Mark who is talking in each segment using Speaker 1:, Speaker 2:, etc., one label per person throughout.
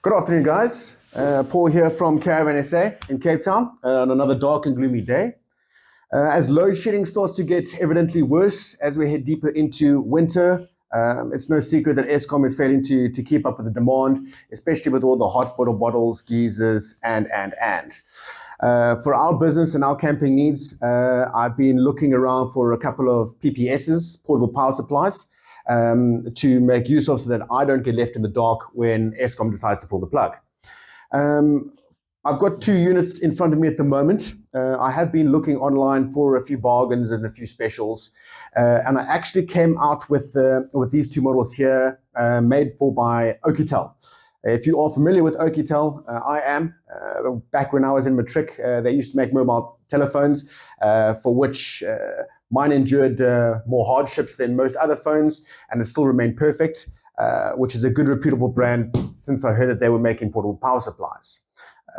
Speaker 1: Good afternoon, guys. Paul here from CaravanSA in Cape Town on another dark and gloomy day. As load shedding starts to get evidently worse as we head deeper into winter, it's no secret that Eskom is failing to keep up with the demand, especially with all the hot water bottles, geysers, and. For our business and our camping needs, I've been looking around for a couple of PPSs, portable power supplies, to make use of so that I don't get left in the dark when Eskom decides to pull the plug. I've got 2 units in front of me at the moment. I have been looking online for a few bargains and a few specials, and I actually came out with these 2 models here, made by Oukitel. If you are familiar with Oukitel, I am. Back when I was in matric, they used to make mobile telephones, for which mine endured more hardships than most other phones, and it still remained perfect, which is a good, reputable brand since I heard that they were making portable power supplies.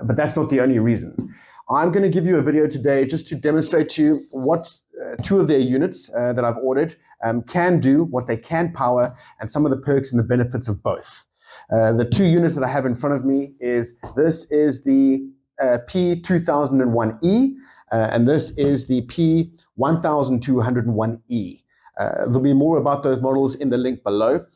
Speaker 1: But that's not the only reason. I'm going to give you a video today just to demonstrate to you what 2 of their units that I've ordered can do, what they can power, and some of the perks and the benefits of both. The 2 units that I have in front of me this is the P2001E, and this is the P1201E. There'll be more about those models in the link below.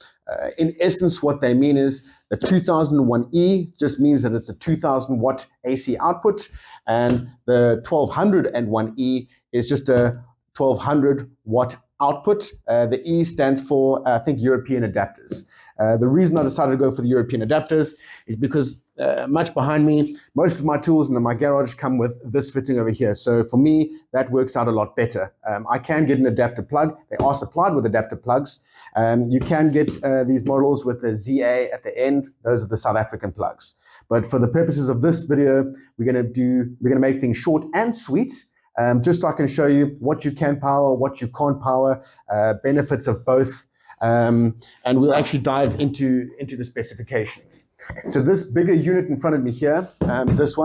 Speaker 1: In essence, what they mean is the 2001E just means that it's a 2000 watt AC output, and the 1201E is just a 1200 watt output. The E stands for, I think, European adapters. The reason I decided to go for the European adapters is because much behind me, most of my tools in my garage come with this fitting over here. So for me, that works out a lot better. I can get an adapter plug. They are supplied with adapter plugs. You can get these models with the ZA at the end. Those are the South African plugs. But for the purposes of this video, we're going to make things short and sweet. Just so I can show you what you can power, what you can't power, benefits of both. And we'll actually dive into the specifications. So this bigger unit in front of me here, this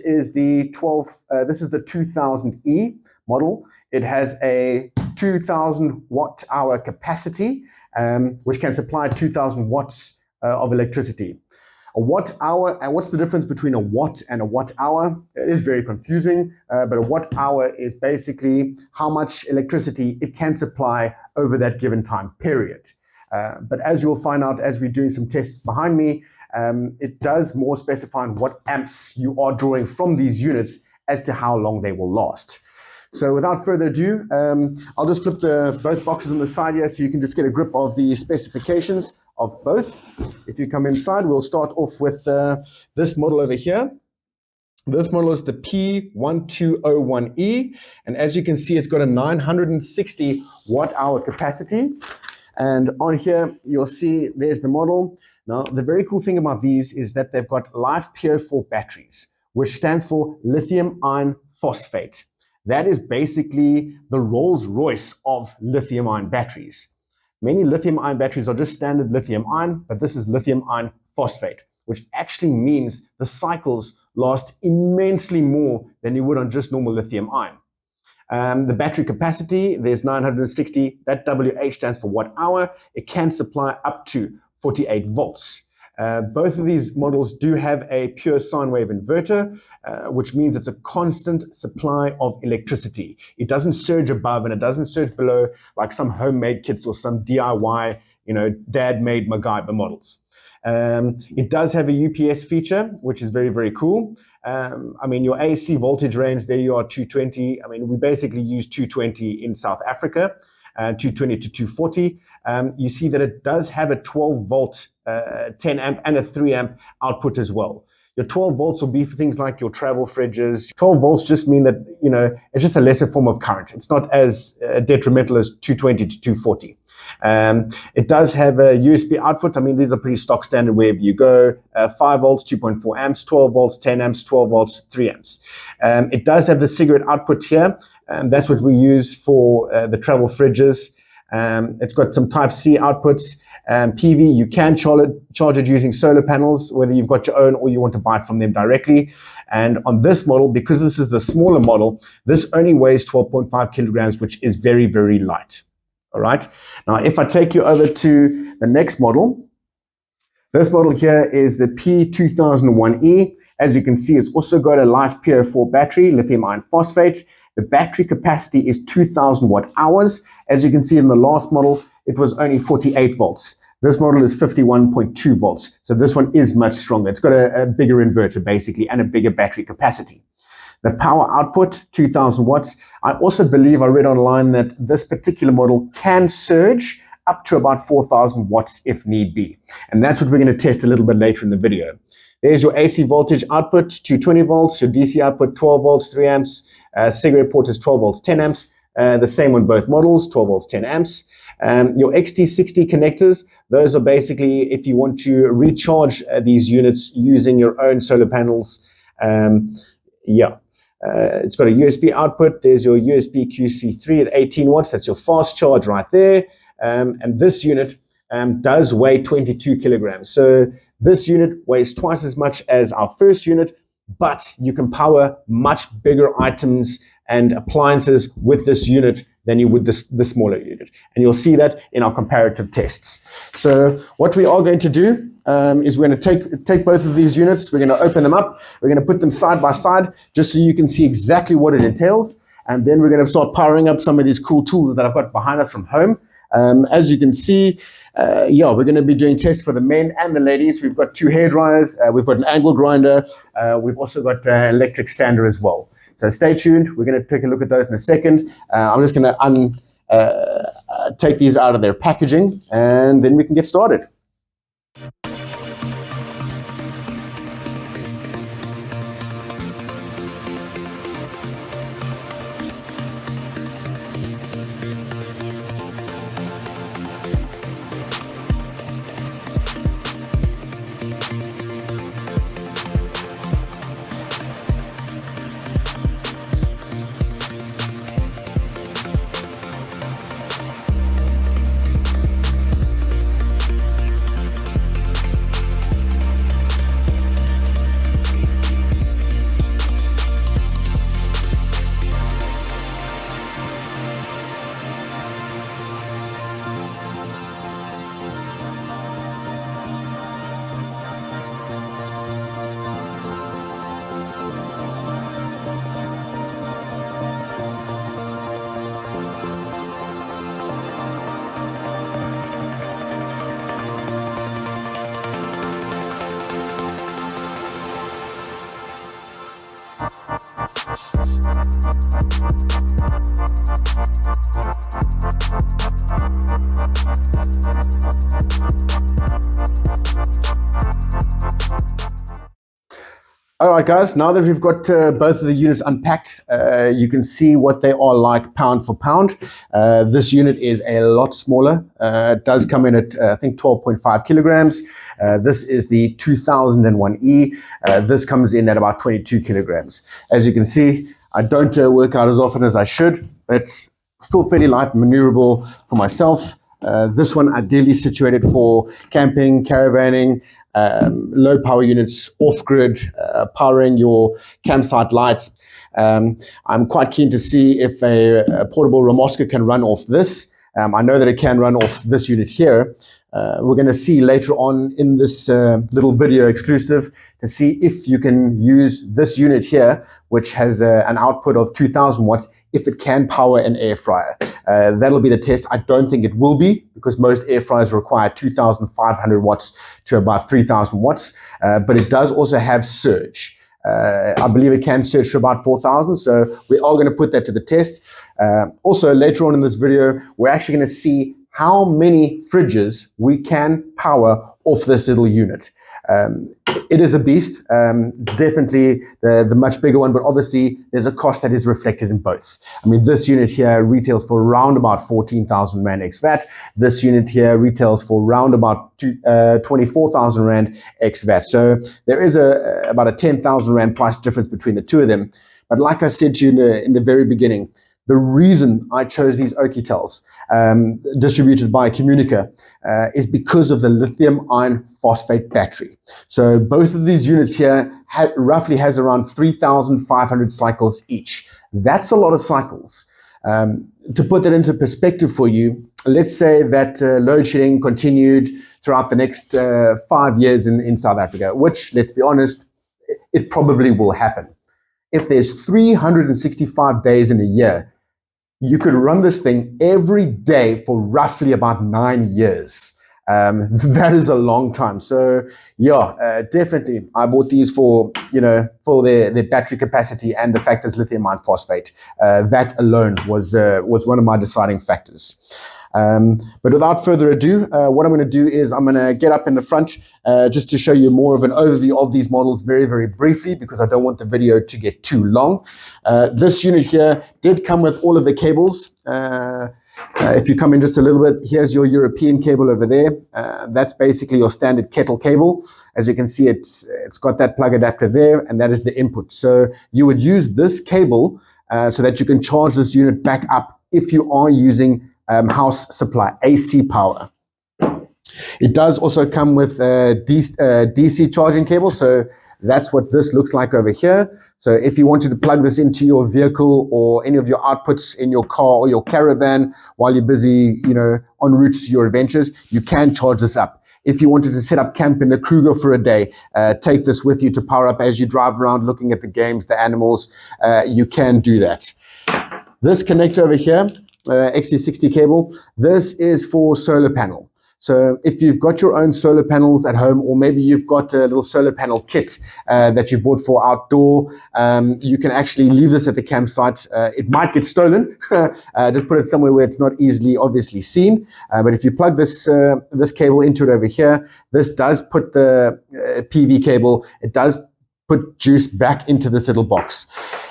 Speaker 1: is the 2000E model. It has a 2000 watt hour capacity, which can supply 2000 watts of electricity. A watt hour, and what's the difference between a watt and a watt hour? It is very confusing, but a watt hour is basically how much electricity it can supply over that given time period. But as you'll find out as we're doing some tests behind me, it does more specify what amps you are drawing from these units as to how long they will last. So without further ado, I'll just flip both boxes on the side here so you can just get a grip of the specifications of both. If you come inside, we'll start off with this model over here. This model is the P1201E, and as you can see, it's got a 960 watt hour capacity. And on here, you'll see there's the model. Now, the very cool thing about these is that they've got LiFePO4 batteries, which stands for lithium iron phosphate. That is basically the Rolls-Royce of lithium ion batteries. Many lithium ion batteries are just standard lithium ion, but this is lithium iron phosphate, which actually means the cycles last immensely more than you would on just normal lithium ion. The battery capacity, there's 960, that WH stands for watt hour. It can supply up to 48 volts. Both of these models do have a pure sine wave inverter, which means it's a constant supply of electricity. It doesn't surge above and it doesn't surge below like some homemade kits or some DIY, dad-made MacGyver models. It does have a UPS feature, which is very, very cool. Your AC voltage range, there you are, 220. We basically use 220 in South Africa, 220 to 240. You see that it does have a 12 volt, 10 amp and a 3 amp output as well. Your 12 volts will be for things like your travel fridges. 12 volts just mean that, it's just a lesser form of current. It's not as detrimental as 220 to 240. It does have a USB output. These are pretty stock standard wherever you go. 5 volts, 2.4 amps, 12 volts, 10 amps, 12 volts, 3 amps. It does have the cigarette output here. That's what we use for the travel fridges. It's got some Type-C outputs. PV, you can charge it using solar panels, whether you've got your own or you want to buy it from them directly. And on this model, because this is the smaller model, this only weighs 12.5 kilograms, which is very, very light. All right. Now, if I take you over to the next model, This model here is the P2001E. As you can see, it's also got a life PO4 battery, lithium iron phosphate. The battery capacity is 2000 watt hours. As you can see in the last model, it was only 48 volts. This model is 51.2 volts. So this one is much stronger. It's got a bigger inverter basically and a bigger battery capacity. The power output, 2000 watts. I also believe I read online that this particular model can surge up to about 4000 watts if need be. And that's what we're going to test a little bit later in the video. There's your AC voltage output, 220 volts, your DC output, 12 volts, 3 amps, cigarette port is 12 volts, 10 amps, the same on both models, 12 volts, 10 amps. Your XT60 connectors, those are basically if you want to recharge these units using your own solar panels. It's got a USB output. There's your USB QC3 at 18 watts. That's your fast charge right there. And this unit does weigh 22 kilograms. So this unit weighs twice as much as our first unit, but you can power much bigger items and appliances with this unit than you would the smaller unit. And you'll see that in our comparative tests. So what we are going to do is we're going to take both of these units, we're going to open them up, we're going to put them side by side just so you can see exactly what it entails. And then we're going to start powering up some of these cool tools that I've got behind us from home. As you can see, we're going to be doing tests for the men and the ladies. We've got 2 hair dryers, we've got an angle grinder, we've also got an electric sander as well. So stay tuned. We're going to take a look at those in a second. I'm just going to take these out of their packaging and then we can get started. All right, guys, now that we've got both of the units unpacked, you can see what they are like pound for pound. This unit is a lot smaller. It does come in at, I think, 12.5 kilograms. This is the 2001E. This comes in at about 22 kilograms. As you can see, I don't work out as often as I should, but still fairly light, maneuverable for myself. This one ideally situated for camping, caravanning, low power units, off-grid, powering your campsite lights. I'm quite keen to see if a portable Ramoska can run off this. I know that it can run off this unit here. We're going to see later on in this little video exclusive to see if you can use this unit here, which has an output of 2000 watts, if it can power an air fryer. That'll be the test. I don't think it will be, because most air fryers require 2,500 watts to about 3,000 watts, but it does also have surge. I believe it can surge to about 4,000, so we are going to put that to the test. Also, later on in this video, we're actually going to see how many fridges we can power off this little unit. It is a beast, definitely the much bigger one, but obviously there's a cost that is reflected in both. I mean, this unit here retails for around about 14,000 Rand ex VAT. This unit here retails for around about 24,000 Rand ex VAT. So there is about a 10,000 Rand price difference between the two of them. But like I said to you in the very beginning, the reason I chose these Oukitels, distributed by Communica, is because of the lithium iron phosphate battery. So both of these units here roughly has around 3,500 cycles each. That's a lot of cycles. To put that into perspective for you, let's say that load shedding continued throughout the next 5 years in South Africa, which, let's be honest, it probably will happen. If there's 365 days in a year, you could run this thing every day for roughly about 9 years. That is a long time. So yeah, definitely. I bought these for their battery capacity and the fact there's lithium iron phosphate. That alone was one of my deciding factors. But without further ado, what I'm going to do is I'm going to get up in the front just to show you more of an overview of these models very, very briefly, because I don't want the video to get too long. This unit here did come with all of the cables. If you come in just a little bit, here's your European cable over there. That's basically your standard kettle cable. As you can see, it's got that plug adapter there, and that is the input. So you would use this cable so that you can charge this unit back up if you are using house supply, AC power. It does also come with DC charging cable, so that's what this looks like over here. So if you wanted to plug this into your vehicle or any of your outputs in your car or your caravan while you're busy, en route to your adventures, you can charge this up. If you wanted to set up camp in the Kruger for a day, take this with you to power up as you drive around looking at the games, the animals, you can do that. This connector over here, XT60 cable, this is for solar panel. So if you've got your own solar panels at home, or maybe you've got a little solar panel kit that you've bought for outdoor, you can actually leave this at the campsite. It might get stolen. Just put it somewhere where it's not easily obviously seen. But if you plug this cable into it over here, this does put the PV cable, it does put juice back into this little box.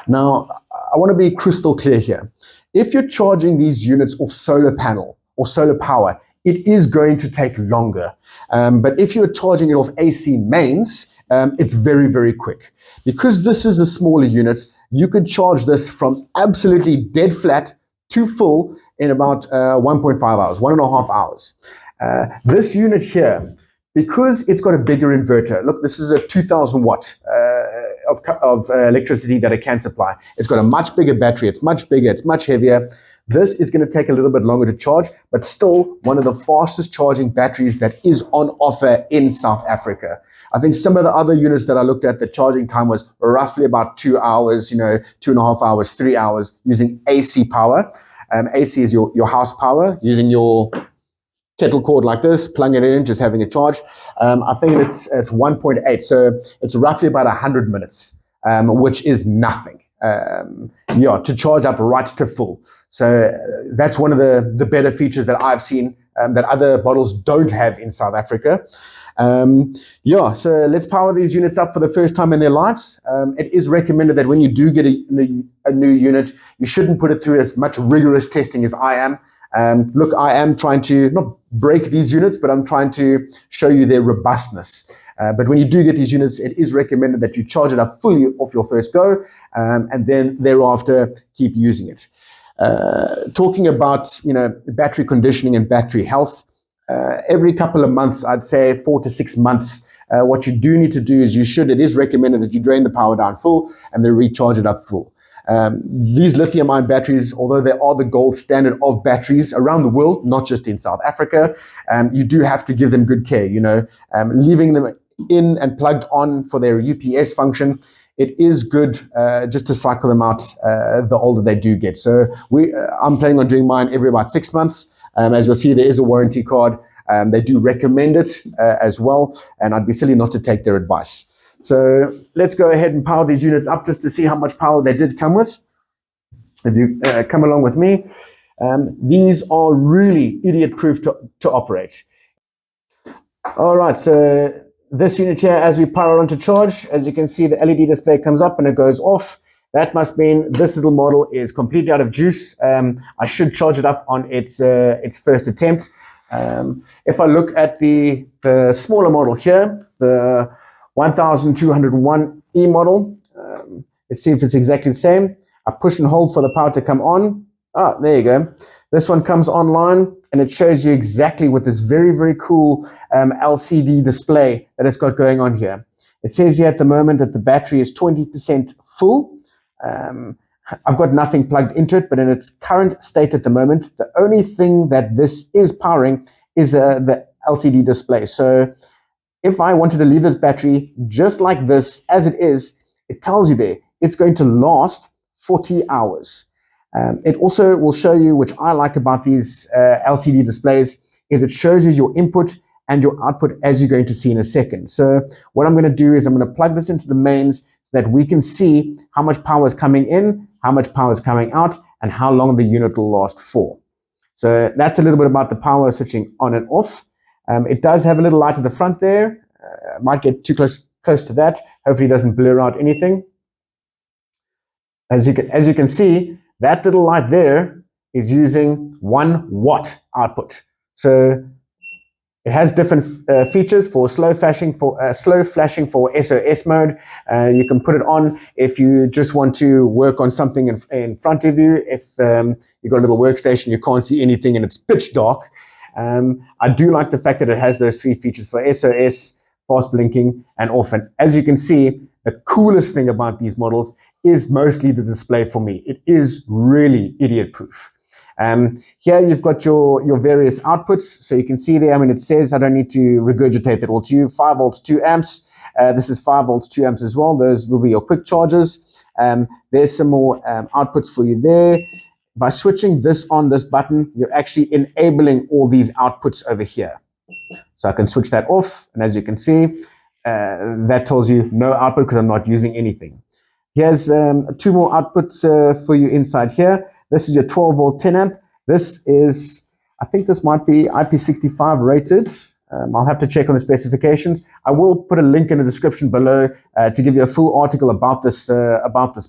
Speaker 1: Now, I want to be crystal clear here. If you're charging these units off solar panel or solar power, it is going to take longer. But if you're charging it off AC mains, it's very, very quick. Because this is a smaller unit, you could charge this from absolutely dead flat to full in about 1.5 hours, 1.5 hours. This unit here, because it's got a bigger inverter, look, this is a 2000 watt of electricity that it can supply. It's got a much bigger battery, it's much bigger, it's much heavier. This is going to take a little bit longer to charge, but still one of the fastest charging batteries that is on offer in South Africa. I think some of the other units that I looked at, the charging time was roughly about 2 hours, 2.5 hours, 3 hours using AC power. AC is your house power, using your kettle cord like this, plugging it in, just having a charge. I think it's 1.8, so it's roughly about 100 minutes, which is nothing. To charge up right to full. So that's one of the better features that I've seen that other models don't have in South Africa. So let's power these units up for the first time in their lives. It is recommended that when you do get a new unit, you shouldn't put it through as much rigorous testing as I am. Look, I am trying to not break these units, but I'm trying to show you their robustness. But when you do get these units, it is recommended that you charge it up fully off your first go, and then thereafter keep using it. Talking about battery conditioning and battery health, every couple of months, I'd say 4 to 6 months, what you do need to do is it is recommended that you drain the power down full and then recharge it up full. These lithium ion batteries, although they are the gold standard of batteries around the world, not just in South Africa, you do have to give them good care. Leaving them in and plugged on for their UPS function, it is good just to cycle them out the older they do get. So I'm planning on doing mine every about 6 months. As you'll see, there is a warranty card. They do recommend it as well, and I'd be silly not to take their advice. So let's go ahead and power these units up just to see how much power they did come with. If you come along with me, these are really idiot-proof to operate. All right, so this unit here, as we power on to charge, as you can see, the LED display comes up and it goes off. That must mean this little model is completely out of juice. I should charge it up on its first attempt. If I look at the smaller model here, the 1201E model, it seems it's exactly the same. I push and hold for the power to come on. Ah, there you go. This one comes online and it shows you exactly with this very, very cool LCD display that it's got going on here. It says here at the moment that the battery is 20% full. I've got nothing plugged into it, but in its current state at the moment, the only thing that this is powering is the LCD display. So if I wanted to leave this battery just like this, as it is, it tells you there, it's going to last 40 hours. It also will show you, which I like about these LCD displays, is it shows you your input and your output, as you're going to see in a second. So what I'm going to do is I'm going to plug this into the mains so that we can see how much power is coming in, how much power is coming out, and how long the unit will last for. So that's a little bit about the power switching on and off. It does have a little light at the front there. Might get too close to that. Hopefully it doesn't blur out anything. As you can see, that little light there is using 1 watt output. So it has different features for slow flashing for SOS mode. You can put it on if you just want to work on something in front of you. If you've got a little workstation, you can't see anything and it's pitch dark. I do like the fact that it has those 3 features for SOS, fast blinking, and off. And as you can see, the coolest thing about these models is mostly the display for me. It is really idiot-proof. Here you've got your various outputs. So you can see there, I mean, it says I don't need to regurgitate that all to you. 5 volts, 2 amps. This is 5 volts, 2 amps as well. Those will be your quick charges. There's some more outputs for you there. By switching this on, this button, you're actually enabling all these outputs over here. So I can switch that off. And as you can see, that tells you no output because I'm not using anything. Here's 2 more outputs for you inside here. This is your 12 volt 10 amp. This is, I think this might be IP65 rated. I'll have to check on the specifications. I will put a link in the description below to give you a full article about this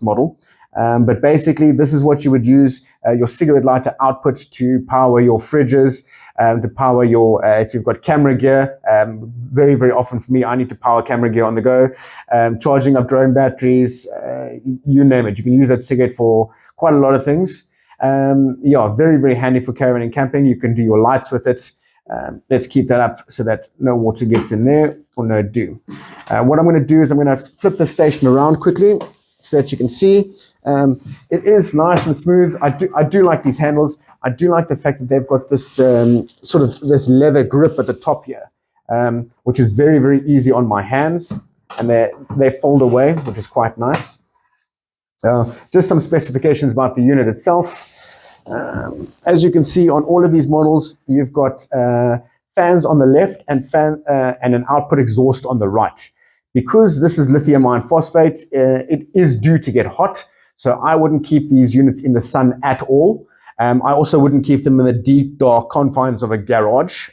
Speaker 1: model. But basically, this is what you would use your cigarette lighter output to power your fridges, to power your, if you've got camera gear. Very, very often for me, I need to power camera gear on the go. Charging up drone batteries, you name it. You can use that cigarette for quite a lot of things. Yeah, very, very handy for caravan and camping. You can do your lights with it. Let's keep that up so that no water gets in there or no dew. What I'm going to do is I'm going to flip the station around quickly so that you can see. It is nice and smooth. I do like these handles. I do like the fact that they've got this sort of this leather grip at the top here, which is very, very easy on my hands, and they fold away, which is quite nice. Just some specifications about the unit itself. As you can see on all of these models, you've got fans on the left and an output exhaust on the right. Because this is lithium iron phosphate, it is due to get hot, so I wouldn't keep these units in the sun at all. I also wouldn't keep them in the deep, dark confines of a garage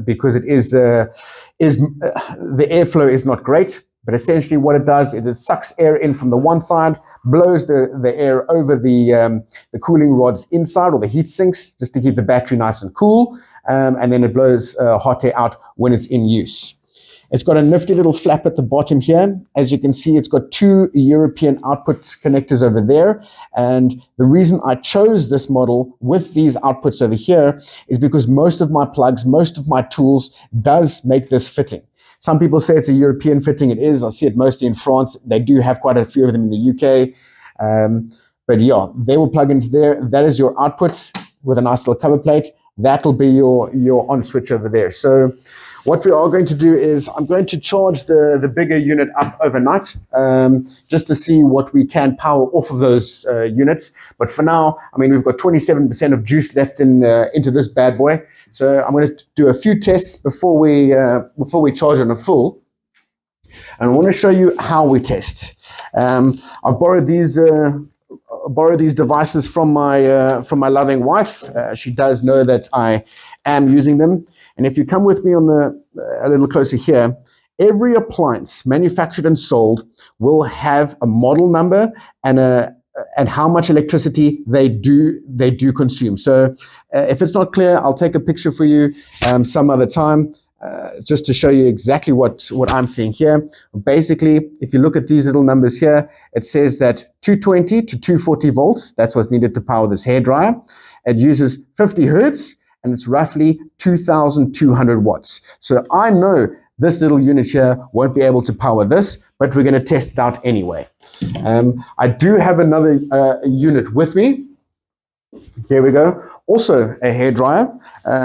Speaker 1: because it is the airflow is not great. But essentially what it does is it sucks air in from the one side, blows the air over the cooling rods inside, or the heat sinks, just to keep the battery nice and cool, and then it blows hot air out when it's in use. It's got a nifty little flap at the bottom here. As you can see, it's got 2 European output connectors over there. And the reason I chose this model with these outputs over here is because most of my plugs, most of my tools does make this fitting. Some people say it's a European fitting. It is. I see it mostly in France. They do have quite a few of them in the UK. But yeah, they will plug into there. That is your output with a nice little cover plate. That will be your on switch over there. So what we are going to do is I'm going to charge the bigger unit up overnight just to see what we can power off of those units. But for now, I mean, we've got 27% of juice left into this bad boy. So I'm going to do a few tests before we charge on a full. And I want to show you how we test. I've borrowed these devices from my loving wife. She does know that I am using them. And if you come with me on a little closer here, every appliance manufactured and sold will have a model number and how much electricity they do consume. So if it's not clear, I'll take a picture for you some other time. Just to show you exactly what I'm seeing here. Basically, if you look at these little numbers here, it says that 220 to 240 volts, that's what's needed to power this hairdryer. It uses 50 hertz, and it's roughly 2,200 watts. So I know this little unit here won't be able to power this, but we're going to test it out anyway. I do have another unit with me. Here we go. Also a hairdryer.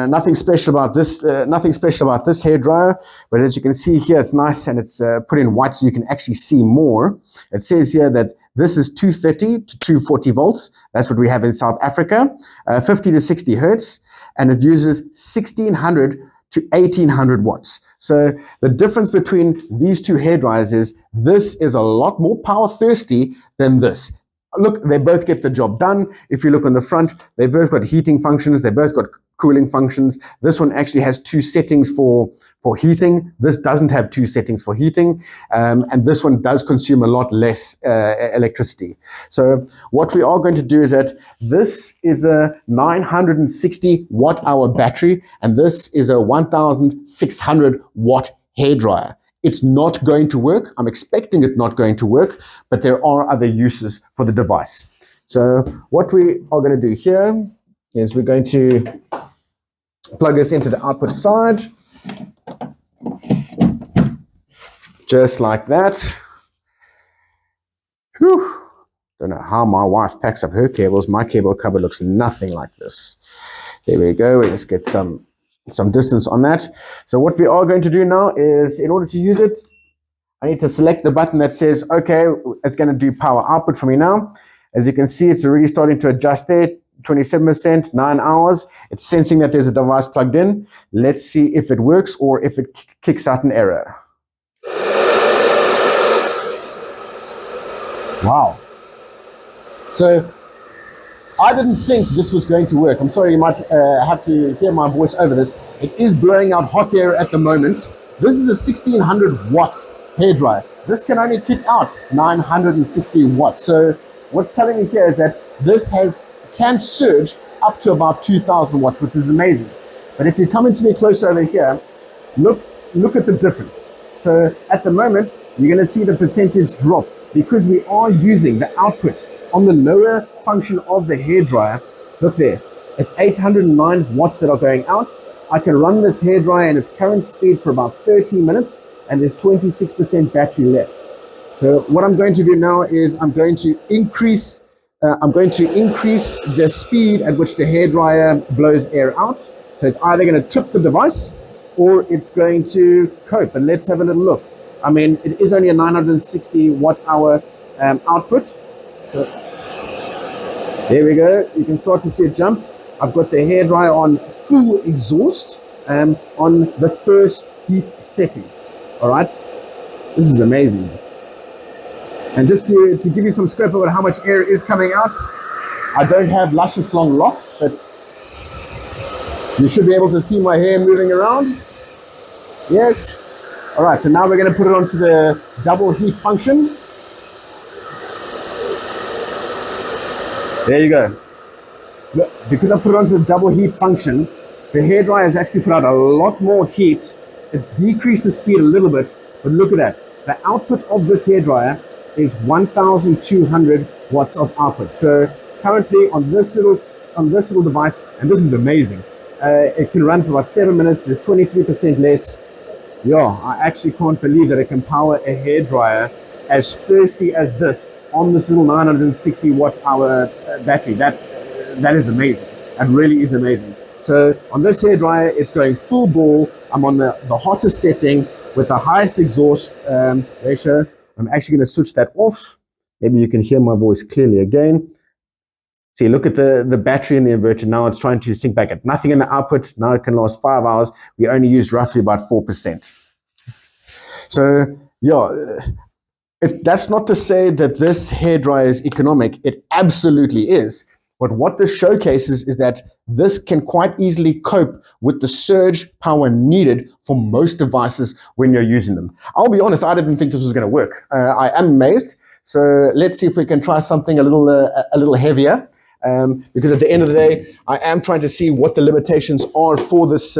Speaker 1: Nothing special about this. Nothing special about this hairdryer. But as you can see here, it's nice and it's put in white, so you can actually see more. It says here that this is 230 to 240 volts. That's what we have in South Africa. 50 to 60 hertz, and it uses 1600 to 1800 watts. So the difference between these two hairdryers is this is a lot more power thirsty than this. Look, they both get the job done. If you look on the front, they both got heating functions. They both got cooling functions. This one actually has two settings for heating. This doesn't have two settings for heating. And this one does consume a lot less electricity. So what we are going to do is that this is a 960 watt hour battery, and this is a 1600 watt hairdryer. It's not going to work. I'm expecting it not going to work, but there are other uses for the device. So what we are going to do here is we're going to plug this into the output side, just like that. Whew. Don't know how my wife packs up her cables. My cable cupboard looks nothing like this. There we go. We just get some distance on that. So what we are going to do now is, in order to use it, I need to select the button that says, okay, it's going to do power output for me now. As you can see, it's already starting to adjust there, 27%, 9 hours. It's sensing that there's a device plugged in. Let's see if it works or if it kicks out an error. Wow. So I didn't think this was going to work. I'm sorry, you might have to hear my voice over this. It is blowing out hot air at the moment. This is a 1600 watt hairdryer. This can only kick out 960 watts. So what's telling me here is that this can surge up to about 2000 watts, which is amazing. But if you come into me closer over here, look at the difference. So at the moment, you're going to see the percentage drop because we are using the output on the lower function of the hairdryer. Look there, it's 809 watts that are going out. I can run this hairdryer in its current speed for about 30 minutes, and there's 26% battery left. So what I'm going to do now is I'm going to increase the speed at which the hairdryer blows air out. So it's either going to trip the device or it's going to cope. And let's have a little look. I mean, it is only a 960 watt hour output. So there we go. You can start to see it jump. I've got the hairdryer on full exhaust on the first heat setting. All right. This is amazing. And just to give you some scope about how much air is coming out, I don't have luscious long locks, but you should be able to see my hair moving around. Yes. All right, so now we're going to put it onto the double heat function. There you go. Look, because I put it onto the double heat function, the hairdryer has actually put out a lot more heat. It's decreased the speed a little bit, but look at that. The output of this hairdryer is 1200 watts of output. So currently on this little device, and this is amazing, it can run for about 7 minutes. There's 23% less. Yeah, I actually can't believe that it can power a hairdryer as thirsty as this on this little 960 watt hour battery. That is amazing. That really is amazing. So on this hairdryer, it's going full ball. I'm on the hottest setting with the highest exhaust ratio. I'm actually going to switch that off. Maybe you can hear my voice clearly again. See, look at the battery in the inverter. Now it's trying to sync back at nothing in the output. Now it can last 5 hours. We only used roughly about 4%. So, yeah, that's not to say that this hairdryer is economic. It absolutely is. But what this showcases is that this can quite easily cope with the surge power needed for most devices when you're using them. I'll be honest, I didn't think this was going to work. I am amazed. So let's see if we can try something a little heavier. Because at the end of the day, I am trying to see what the limitations are for this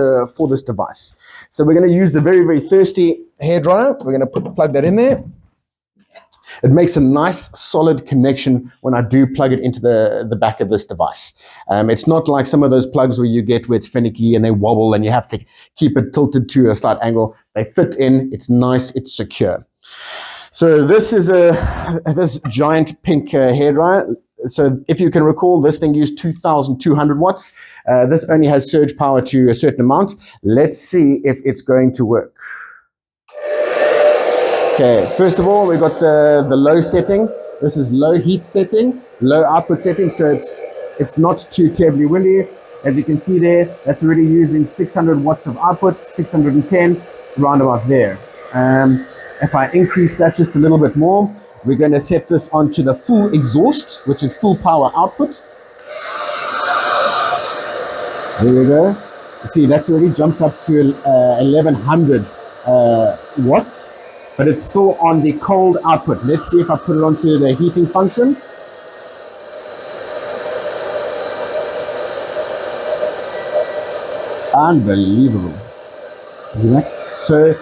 Speaker 1: device. So we're going to use the very, very thirsty hairdryer. We're going to plug that in there. It makes a nice solid connection when I do plug it into the back of this device. It's not like some of those plugs where you get where it's finicky and they wobble and you have to keep it tilted to a slight angle. They fit in, it's nice, it's secure. So this is this giant pink hairdryer. So if you can recall, this thing used 2,200 watts. This only has surge power to a certain amount. Let's see if it's going to work. Okay, first of all, we've got the low setting. This is low heat setting, low output setting, so it's not too terribly windy. As you can see there, that's already using 600 watts of output, 610, round about there. If I increase that just a little bit more, we're going to set this onto the full exhaust, which is full power output. There we go. You see, that's already jumped up to 1100 watts. But it's still on the cold output. Let's see if I put it onto the heating function. Unbelievable. So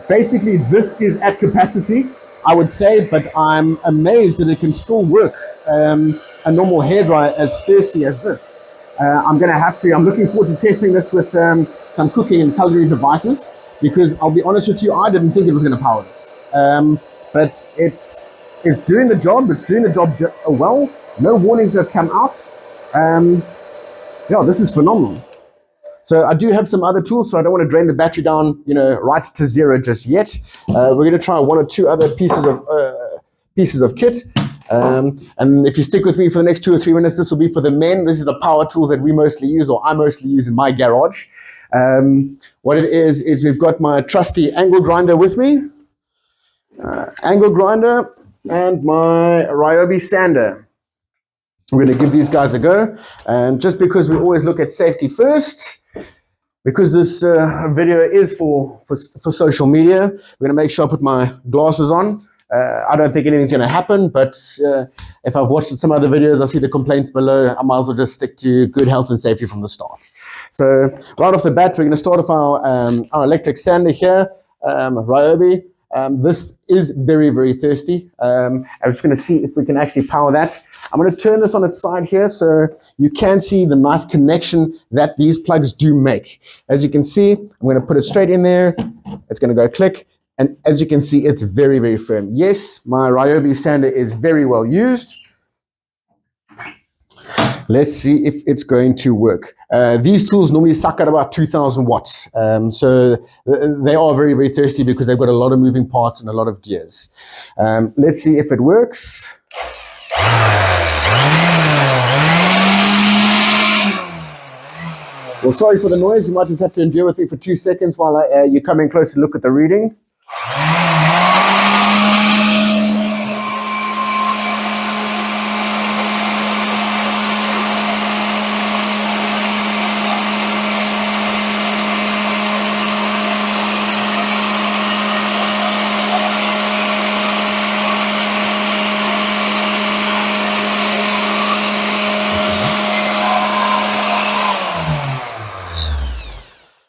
Speaker 1: basically this is at capacity, I would say, but I'm amazed that it can still work a normal hairdryer as thirsty as this. I'm looking forward to testing this with some cooking and culinary devices. Because I'll be honest with you, I didn't think it was going to power this. But it's doing the job. It's doing the job well. No warnings have come out. Yeah, this is phenomenal. So I do have some other tools, so I don't want to drain the battery down, right to zero just yet. We're going to try one or two other pieces of kit. And if you stick with me for the next 2 or 3 minutes, this will be for the men. This is the power tools that we mostly use, or I mostly use in my garage. What it is we've got my trusty angle grinder with me, angle grinder, and my Ryobi sander. We're going to give these guys a go, and just because we always look at safety first, because this video is for social media, we're going to make sure I put my glasses on. I don't think anything's going to happen, but if I've watched some other videos, I see the complaints below, I might as well just stick to good health and safety from the start. So right off the bat, we're going to start off our electric sander here, Ryobi. This is very, very thirsty. I'm just going to see if we can actually power that. I'm going to turn this on its side here so you can see the nice connection that these plugs do make. As you can see, I'm going to put it straight in there. It's going to go click. And as you can see, it's very, very firm. Yes, my Ryobi sander is very well used. Let's see if it's going to work. These tools normally suck at about 2,000 watts. So they are very, very thirsty because they've got a lot of moving parts and a lot of gears. Let's see if it works. Well, sorry for the noise. You might just have to endure with me for 2 seconds while you come in close to look at the reading.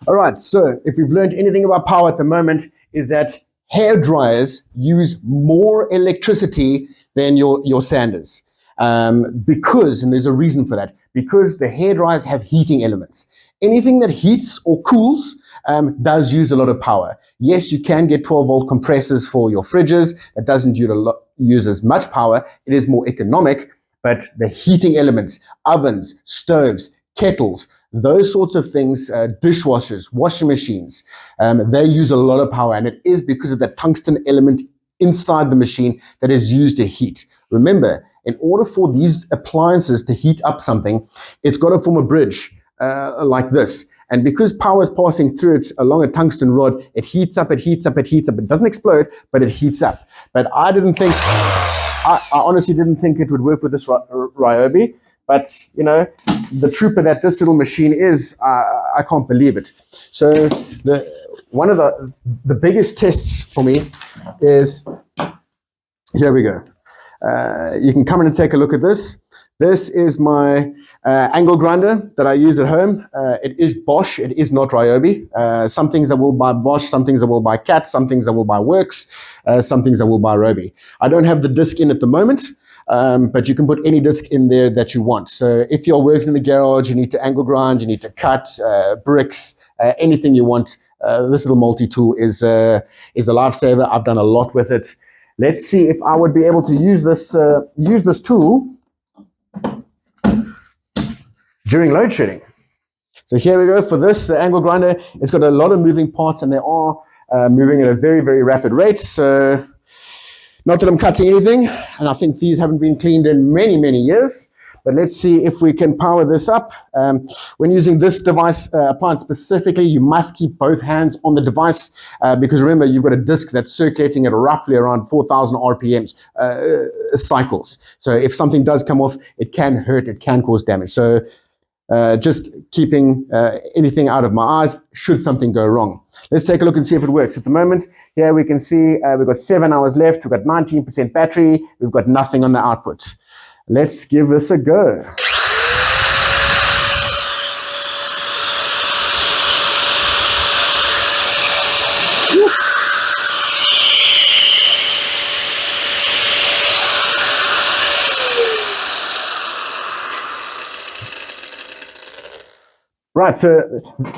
Speaker 1: All right, so if we've learned anything about power at the moment, is that hair dryers use more electricity than your sanders. Because, and there's a reason for that, because the hair dryers have heating elements. Anything that heats or cools does use a lot of power. Yes, you can get 12-volt compressors for your fridges. That doesn't use as much power. It is more economic, but the heating elements, ovens, stoves, kettles, those sorts of things, dishwashers, washing machines, they use a lot of power, and it is because of the tungsten element inside the machine that is used to heat. Remember, in order for these appliances to heat up something, it's got to form a bridge like this. And because power is passing through it along a tungsten rod, it heats up, it heats up, it heats up. It doesn't explode, but it heats up. But I honestly didn't think it would work with this Ryobi. But, the trooper that this little machine is, I can't believe it. So one of the biggest tests for me is, here we go. You can come in and take a look at this. This is my angle grinder that I use at home. It is Bosch. It is not Ryobi. Some things I will buy Bosch, some things I will buy Cat, some things I will buy Works, some things I will buy Ryobi. I don't have the disc in at the moment, but you can put any disc in there that you want. So if you're working in the garage, you need to angle grind, you need to cut bricks, anything you want. This little multi-tool is a lifesaver. I've done a lot with it. Let's see if I would be able to use this tool during load shedding. So here we go for this, the angle grinder. It's got a lot of moving parts and they are moving at a very, very rapid rate. So not that I'm cutting anything, and I think these haven't been cleaned in many, many years. But let's see if we can power this up. When using this device appliance specifically, you must keep both hands on the device because remember, you've got a disc that's circulating at roughly around 4,000 RPMs cycles. So if something does come off, it can hurt, it can cause damage. So just keeping anything out of my eyes should something go wrong. Let's take a look and see if it works. At the moment, here we can see we've got 7 hours left, we've got 19% battery, we've got nothing on the output. Let's give this a go. Right, so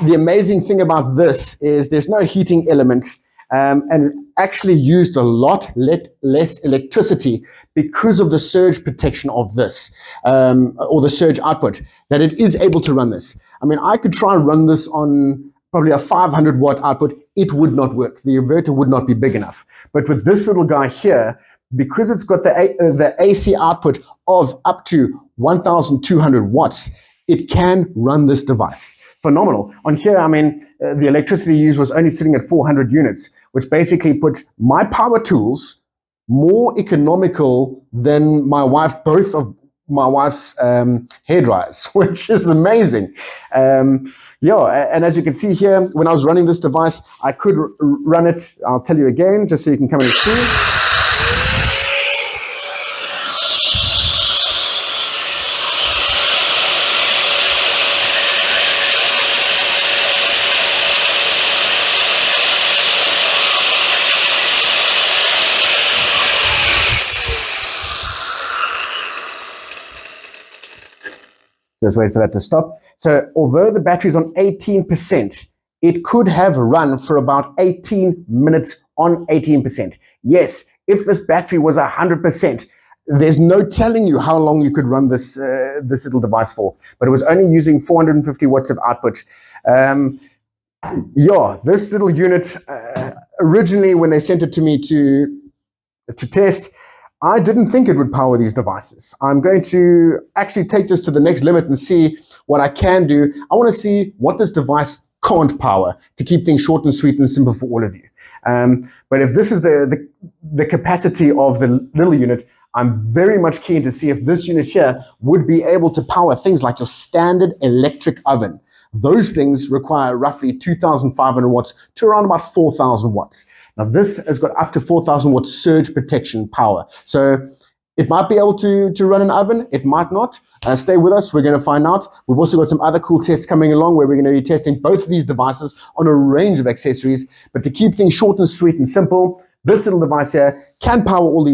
Speaker 1: the amazing thing about this is there's no heating element and it actually used a lot less electricity because of the surge protection of this or the surge output, that it is able to run this. I mean, I could try and run this on probably a 500 watt output. It would not work. The inverter would not be big enough. But with this little guy here, because it's got the AC output of up to 1,200 watts, it can run this device. Phenomenal. On here, I mean, the electricity used was only sitting at 400 units, which basically put my power tools more economical than both of my wife's hair dryers, which is amazing. Yeah, and as you can see here, when I was running this device, I could run it. I'll tell you again, just so you can come and see. Just wait for that to stop. So although the battery's on 18%, it could have run for about 18 minutes on 18%. Yes, if this battery was 100%, there's no telling you how long you could run this little device for. But it was only using 450 watts of output. Yeah, this little unit, originally when they sent it to me to test, I didn't think it would power these devices. I'm going to actually take this to the next limit and see what I can do. I want to see what this device can't power to keep things short and sweet and simple for all of you. But if this is the capacity of the little unit, I'm very much keen to see if this unit here would be able to power things like your standard electric oven. Those things require roughly 2,500 watts to around about 4,000 watts. Now this has got up to 4,000 watt surge protection power. So it might be able to run an oven, it might not. Stay with us, we're going to find out. We've also got some other cool tests coming along where we're going to be testing both of these devices on a range of accessories. But to keep things short and sweet and simple, this little device here can power all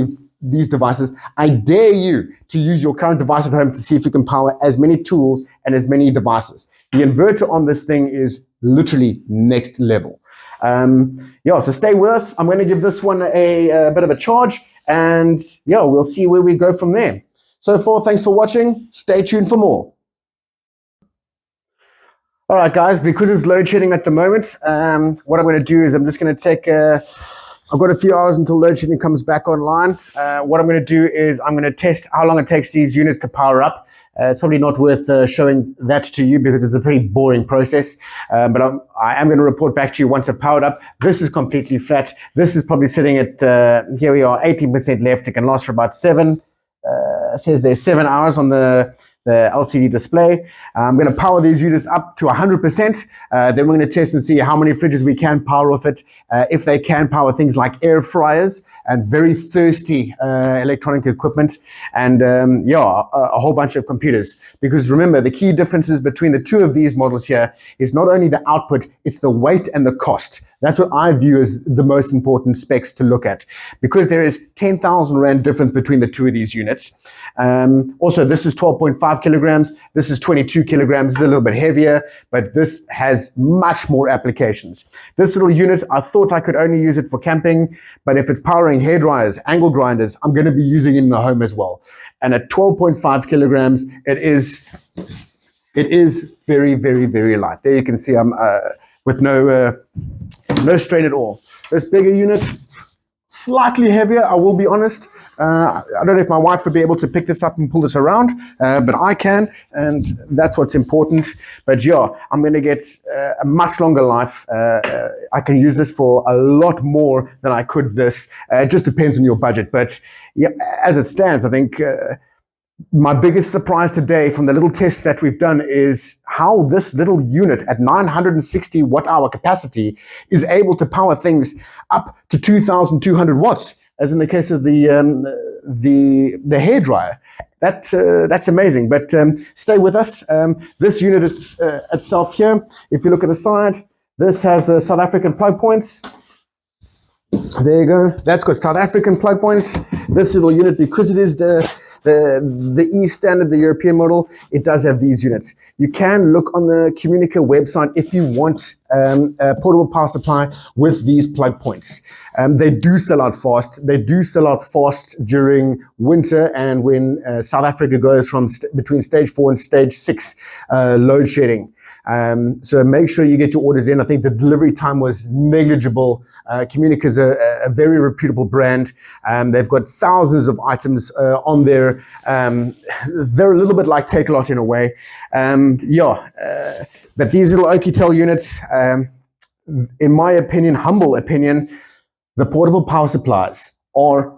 Speaker 1: these devices. I dare you to use your current device at home to see if you can power as many tools and as many devices. The inverter on this thing is literally next level. Yeah, so stay with us. I'm going to give this one a bit of a charge, and yeah, we'll see where we go from there. So far, thanks for watching. Stay tuned for more. All right, guys, because it's load shedding at the moment, what I'm going to do is I'm just going to take I've got a few hours until load shedding comes back online. What I'm going to do is I'm going to test how long it takes these units to power up. It's probably not worth showing that to you because it's a pretty boring process. But I am going to report back to you once I've powered up. This is completely flat. This is probably sitting at, here we are, 18% left. It can last for about it says there's 7 hours on the the LCD display. I'm going to power these units up to 100%. Then we're going to test and see how many fridges we can power off it, if they can power things like air fryers and very thirsty electronic equipment, and a whole bunch of computers. Because remember, the key differences between the two of these models here is not only the output, it's the weight and the cost. That's what I view as the most important specs to look at, because there is 10,000 Rand difference between the two of these units. Also, this is 12.5 kilograms. This is 22 kilograms. This is a little bit heavier, but this has much more applications. This little unit, I thought I could only use it for camping, but if it's powering hair dryers, angle grinders, I'm going to be using it in the home as well. And at 12.5 kilograms, it is very, very, very light. There you can see I'm with no strain at all. This bigger unit, slightly heavier, I will be honest. I don't know if my wife would be able to pick this up and pull this around, but I can, and that's what's important. But yeah, I'm going to get a much longer life. I can use this for a lot more than I could this. It just depends on your budget. But yeah, as it stands, I think my biggest surprise today from the little test that we've done is how this little unit at 960 watt-hour capacity is able to power things up to 2,200 watts, as in the case of the hairdryer. That's amazing. But stay with us. This unit itself here, if you look at the side, this has the South African plug points. There you go. That's got South African plug points. This little unit, because it is the E standard, the European model, it does have these units. You can look on the Communica website if you want a portable power supply with these plug points. They do sell out fast. They do sell out fast during winter and when South Africa goes from between stage 4 and stage 6 load shedding. So make sure you get your orders in. I think the delivery time was negligible. Communica is a very reputable brand. They've got thousands of items on there. They're a little bit like Take-A-Lot in a way. But these little Oukitel units, in my opinion, humble opinion, the portable power supplies are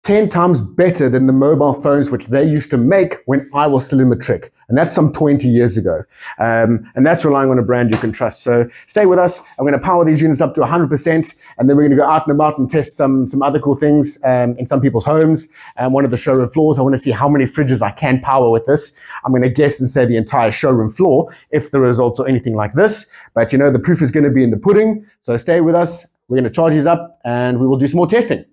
Speaker 1: 10 times better than the mobile phones which they used to make when I was still in matric. And that's some 20 years ago. And that's relying on a brand you can trust. So stay with us. I'm going to power these units up to 100%, and then we're going to go out and about and test some other cool things in some people's homes. And one of the showroom floors, I want to see how many fridges I can power with this. I'm going to guess and say the entire showroom floor if the results are anything like this. But you know, the proof is going to be in the pudding. So stay with us. We're going to charge these up and we will do some more testing.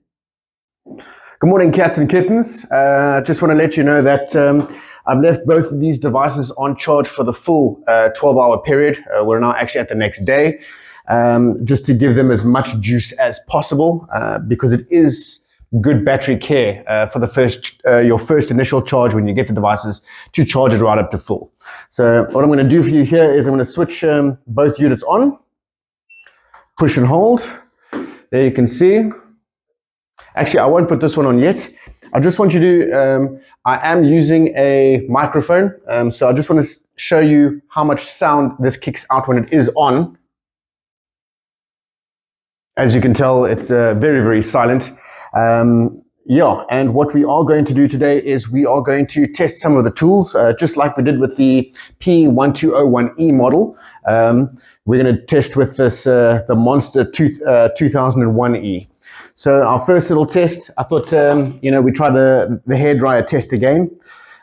Speaker 1: Good morning, cats and kittens. Just want to let you know that I've left both of these devices on charge for the full 12-hour period. We're now actually at the next day, just to give them as much juice as possible, because it is good battery care for the your first initial charge when you get the devices to charge it right up to full. So what I'm going to do for you here is I'm going to switch both units on, push and hold. There you can see. Actually, I won't put this one on yet. I just want you to, I am using a microphone, so I just want to show you how much sound this kicks out when it is on. As you can tell, it's very, very silent. And what we are going to do today is we are going to test some of the tools, just like we did with the P1201E model. We're going to test with this, the Monster 2001E. So our first little test, I thought, we try the hairdryer test again.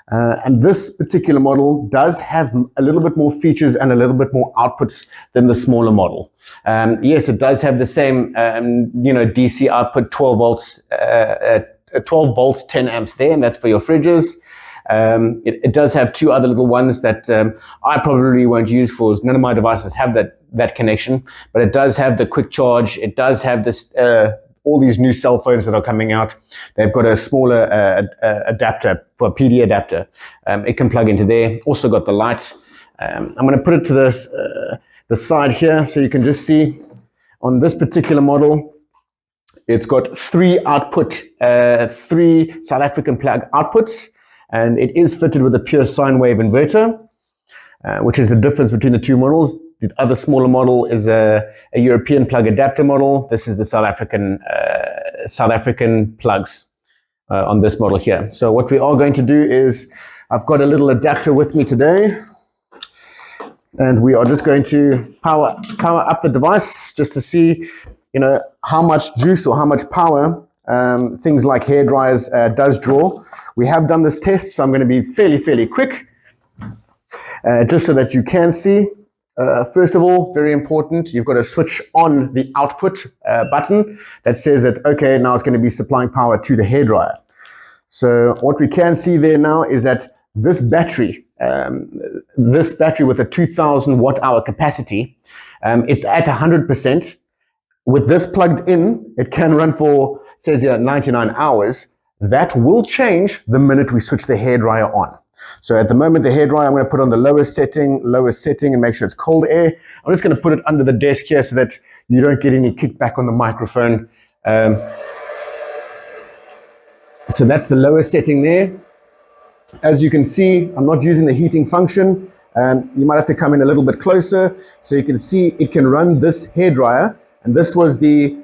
Speaker 1: And this particular model does have a little bit more features and a little bit more outputs than the smaller model. Yes, it does have the same, DC output, 12 volts, 12 volts, 10 amps there, and that's for your fridges. It does have two other little ones that I probably won't use, for none of my devices have that connection, but it does have the quick charge. It does have this all these new cell phones that are coming out. They've got a smaller adapter for a PD adapter. It can plug into there. Also got the light. I'm going to put it to the side here so you can just see on this particular model. It's got three South African plug outputs, and it is fitted with a pure sine wave inverter, which is the difference between the two models. The other smaller model is a European plug adapter model. This is the South African plugs on this model here. So what we are going to do is I've got a little adapter with me today, and we are just going to power up the device just to see, how much juice or how much power things like hair dryers does draw. We have done this test, so I'm going to be fairly quick, just so that you can see. First of all, very important, you've got to switch on the output button that says that, okay, now it's going to be supplying power to the hairdryer. So what we can see there now is that this battery with a 2000 watt hour capacity, it's at 100%. With this plugged in, it can run for, it says here, 99 hours. That will change the minute we switch the hairdryer on. So at the moment, the hairdryer, I'm going to put on the lowest setting, and make sure it's cold air. I'm just going to put it under the desk here so that you don't get any kickback on the microphone. So that's the lowest setting there. As you can see, I'm not using the heating function. You might have to come in a little bit closer so you can see it can run this hairdryer. And this was the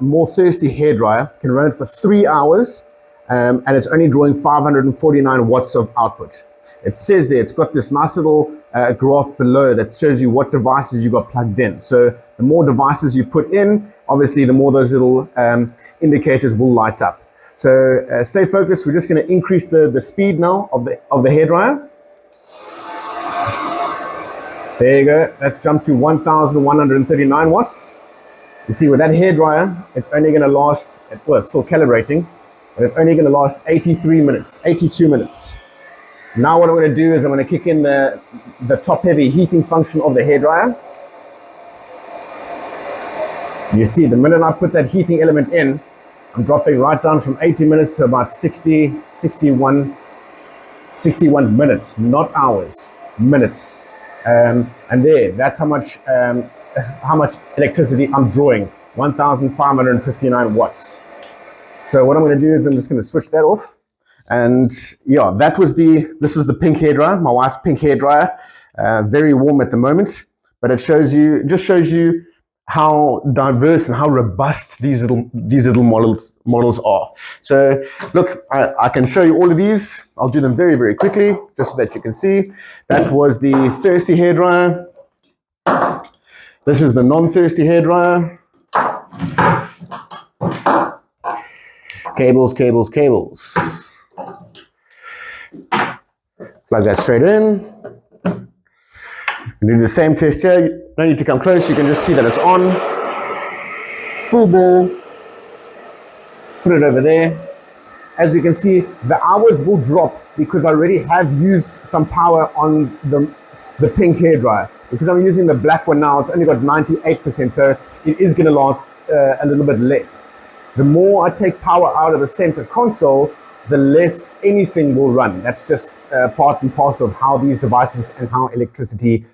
Speaker 1: more thirsty hairdryer. It can run it for 3 hours, and it's only drawing 549 watts of output. It says there, it's got this nice little graph below that shows you what devices you got plugged in. So the more devices you put in, obviously the more those little indicators will light up. So stay focused. We're just going to increase the speed now of the hairdryer. There you go. Let's jump to 1,139 watts. You see, with that hairdryer, it's only going to last, well, it's still calibrating, but it's only going to last 82 minutes. Now what I'm going to do is I'm going to kick in the top-heavy heating function of the hairdryer. You see, the minute I put that heating element in, I'm dropping right down from 80 minutes to about 61 minutes, not hours, minutes. And that's how much electricity I'm drawing, 1,559 watts. So what I'm going to do is I'm just going to switch that off. And yeah, this was the pink hairdryer, my wife's pink hairdryer, very warm at the moment, but it shows you how diverse and how robust these little models are. So look, I can show you all of these. I'll do them very quickly, just so that you can see. That was the thirsty hairdryer. This is the non-thirsty hairdryer. Cables. Plug that straight in. We do the same test here. You don't need to come close. You can just see that it's on. Full ball. Put it over there. As you can see, the hours will drop because I already have used some power on the pink hairdryer. Because I'm using the black one now, it's only got 98%, so it is going to last a little bit less. The more I take power out of the center console, the less anything will run. That's just part and parcel of how these devices and how electricity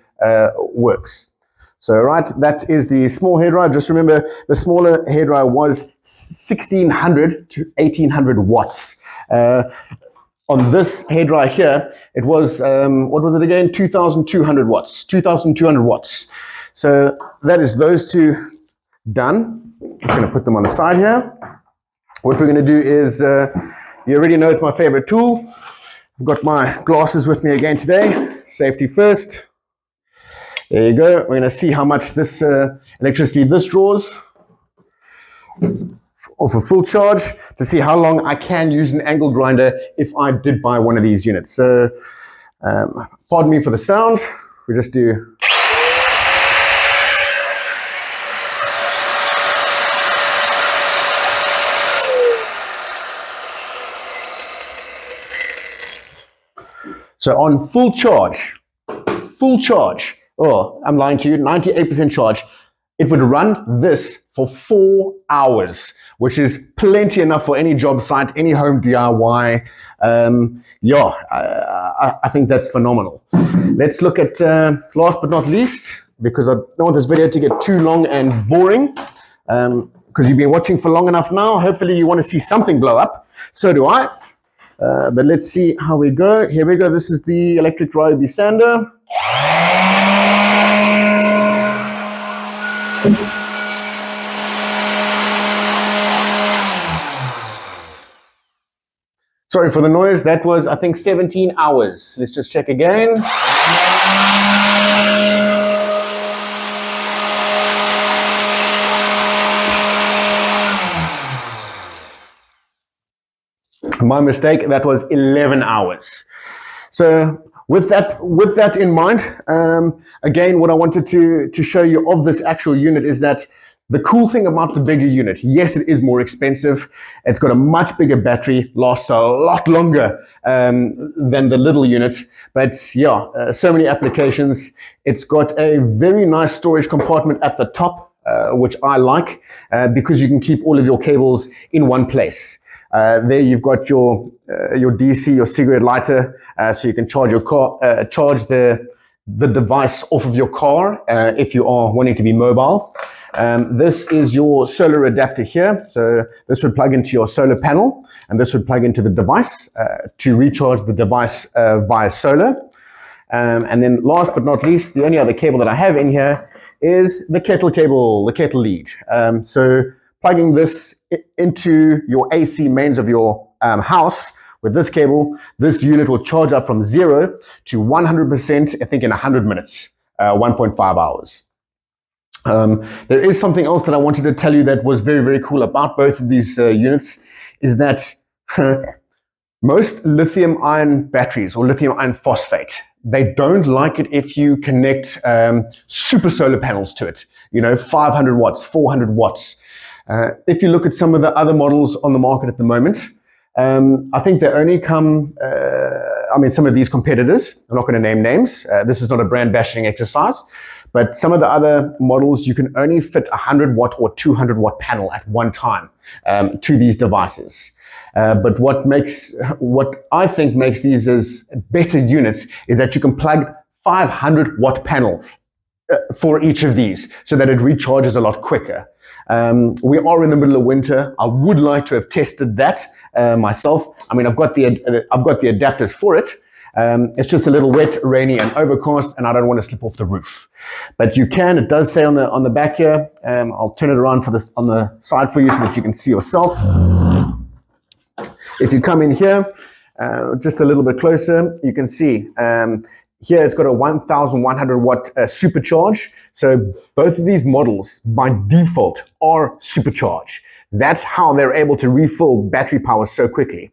Speaker 1: works. So right, that is the small hairdryer. Just remember, the smaller hairdryer was 1,600 to 1,800 watts. On this hairdryer here, it was, what was it again? 2,200 watts. 2,200 watts. So that is those two done. I'm just going to put them on the side here. What we're going to do is, you already know it's my favorite tool. I've got my glasses with me again today. Safety first. There you go. We're going to see how much this electricity this draws off a full charge to see how long I can use an angle grinder if I did buy one of these units. So, pardon me for the sound. We just do. So on full charge, oh, I'm lying to you, 98% charge, it would run this for 4 hours, which is plenty enough for any job site, any home DIY. I think that's phenomenal. Let's look at, last but not least, because I don't want this video to get too long and boring, because you've been watching for long enough now. Hopefully you want to see something blow up. So do I. But let's see how we go. Here we go. This is the electric dry sander. Sorry for the noise. That was, I think, 17 hours. Let's just check again. My mistake, that was 11 hours. So with that in mind, again, what I wanted to show you of this actual unit is that the cool thing about the bigger unit, yes, it is more expensive. It's got a much bigger battery, lasts a lot longer than the little unit. But yeah, so many applications. It's got a very nice storage compartment at the top, which I like, because you can keep all of your cables in one place. There you've got your DC, your cigarette lighter, so you can charge your car, charge the device off of your car if you are wanting to be mobile. This is your solar adapter here. So this would plug into your solar panel, and this would plug into the device to recharge the device via solar. And then last but not least, the only other cable that I have in here is the kettle cable, the kettle lead. So plugging this into your AC mains of your house with this cable, this unit will charge up from 0 to 100%, I think, in 100 minutes, 1.5 hours. There is something else that I wanted to tell you that was very, very cool about both of these units, is that most lithium ion batteries or lithium iron phosphate, they don't like it if you connect super solar panels to it, 500 watts, 400 watts. If you look at some of the other models on the market at the moment, I think they only come, some of these competitors, I'm not going to name names, this is not a brand bashing exercise, but some of the other models, you can only fit a 100 watt or 200 watt panel at one time to these devices. But what I think makes these as better units is that you can plug 500 watt panel for each of these so that it recharges a lot quicker. We are in the middle of winter. I would like to have tested that myself. I've got the adapters for it. It's just a little wet, rainy, and overcast, and I don't want to slip off the roof. But you can. It does say on the back here. I'll turn it around on the side for you so that you can see yourself. If you come in here, just a little bit closer, you can see. Here it's got a 1,100 watt supercharge. So both of these models by default are supercharged. That's how they're able to refill battery power so quickly.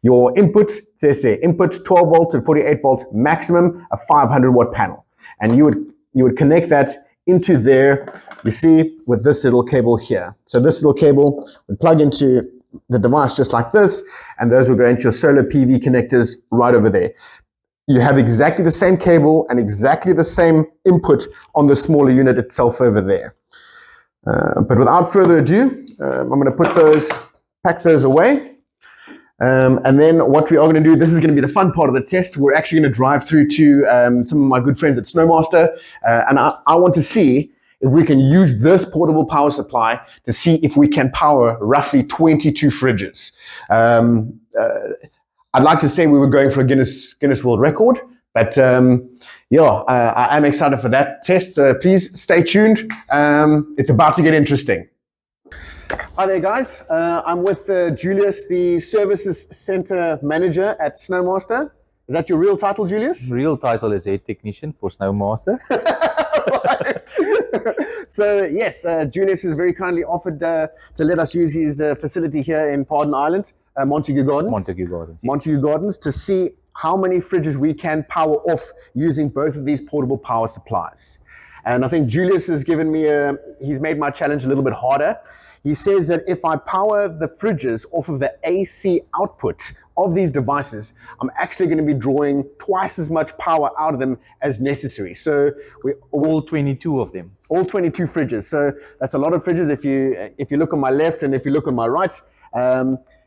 Speaker 1: Your input, says here, input 12 volts and 48 volts, maximum a 500 watt panel. And you would connect that into there, you see, with this little cable here. So this little cable would plug into the device just like this, and those will go into your solar PV connectors right over there. You have exactly the same cable and exactly the same input on the smaller unit itself over there. But without further ado, I'm going to pack those away. And then what we are going to do, this is going to be the fun part of the test. We're actually going to drive through to some of my good friends at Snowmaster, and I want to see if we can use this portable power supply to see if we can power roughly 22 fridges. I'd like to say we were going for a Guinness World Record, but I am excited for that test. So please stay tuned. It's about to get interesting. Hi there, guys. I'm with Julius, the Services Center Manager at Snowmaster. Is that your real title, Julius?
Speaker 2: Real title is Head Technician for Snowmaster.
Speaker 1: Right. So yes, Julius has very kindly offered to let us use his facility here in Pardon Island, Montague Gardens.
Speaker 2: Montague Gardens.
Speaker 1: Montague Gardens, to see how many fridges we can power off using both of these portable power supplies. And I think Julius has given me he's made my challenge a little bit harder. He says that if I power the fridges off of the AC output of these devices, I'm actually going to be drawing twice as much power out of them as necessary. So
Speaker 2: all 22 of them.
Speaker 1: All 22 fridges. So that's a lot of fridges. If you look on my left and if you look on my right,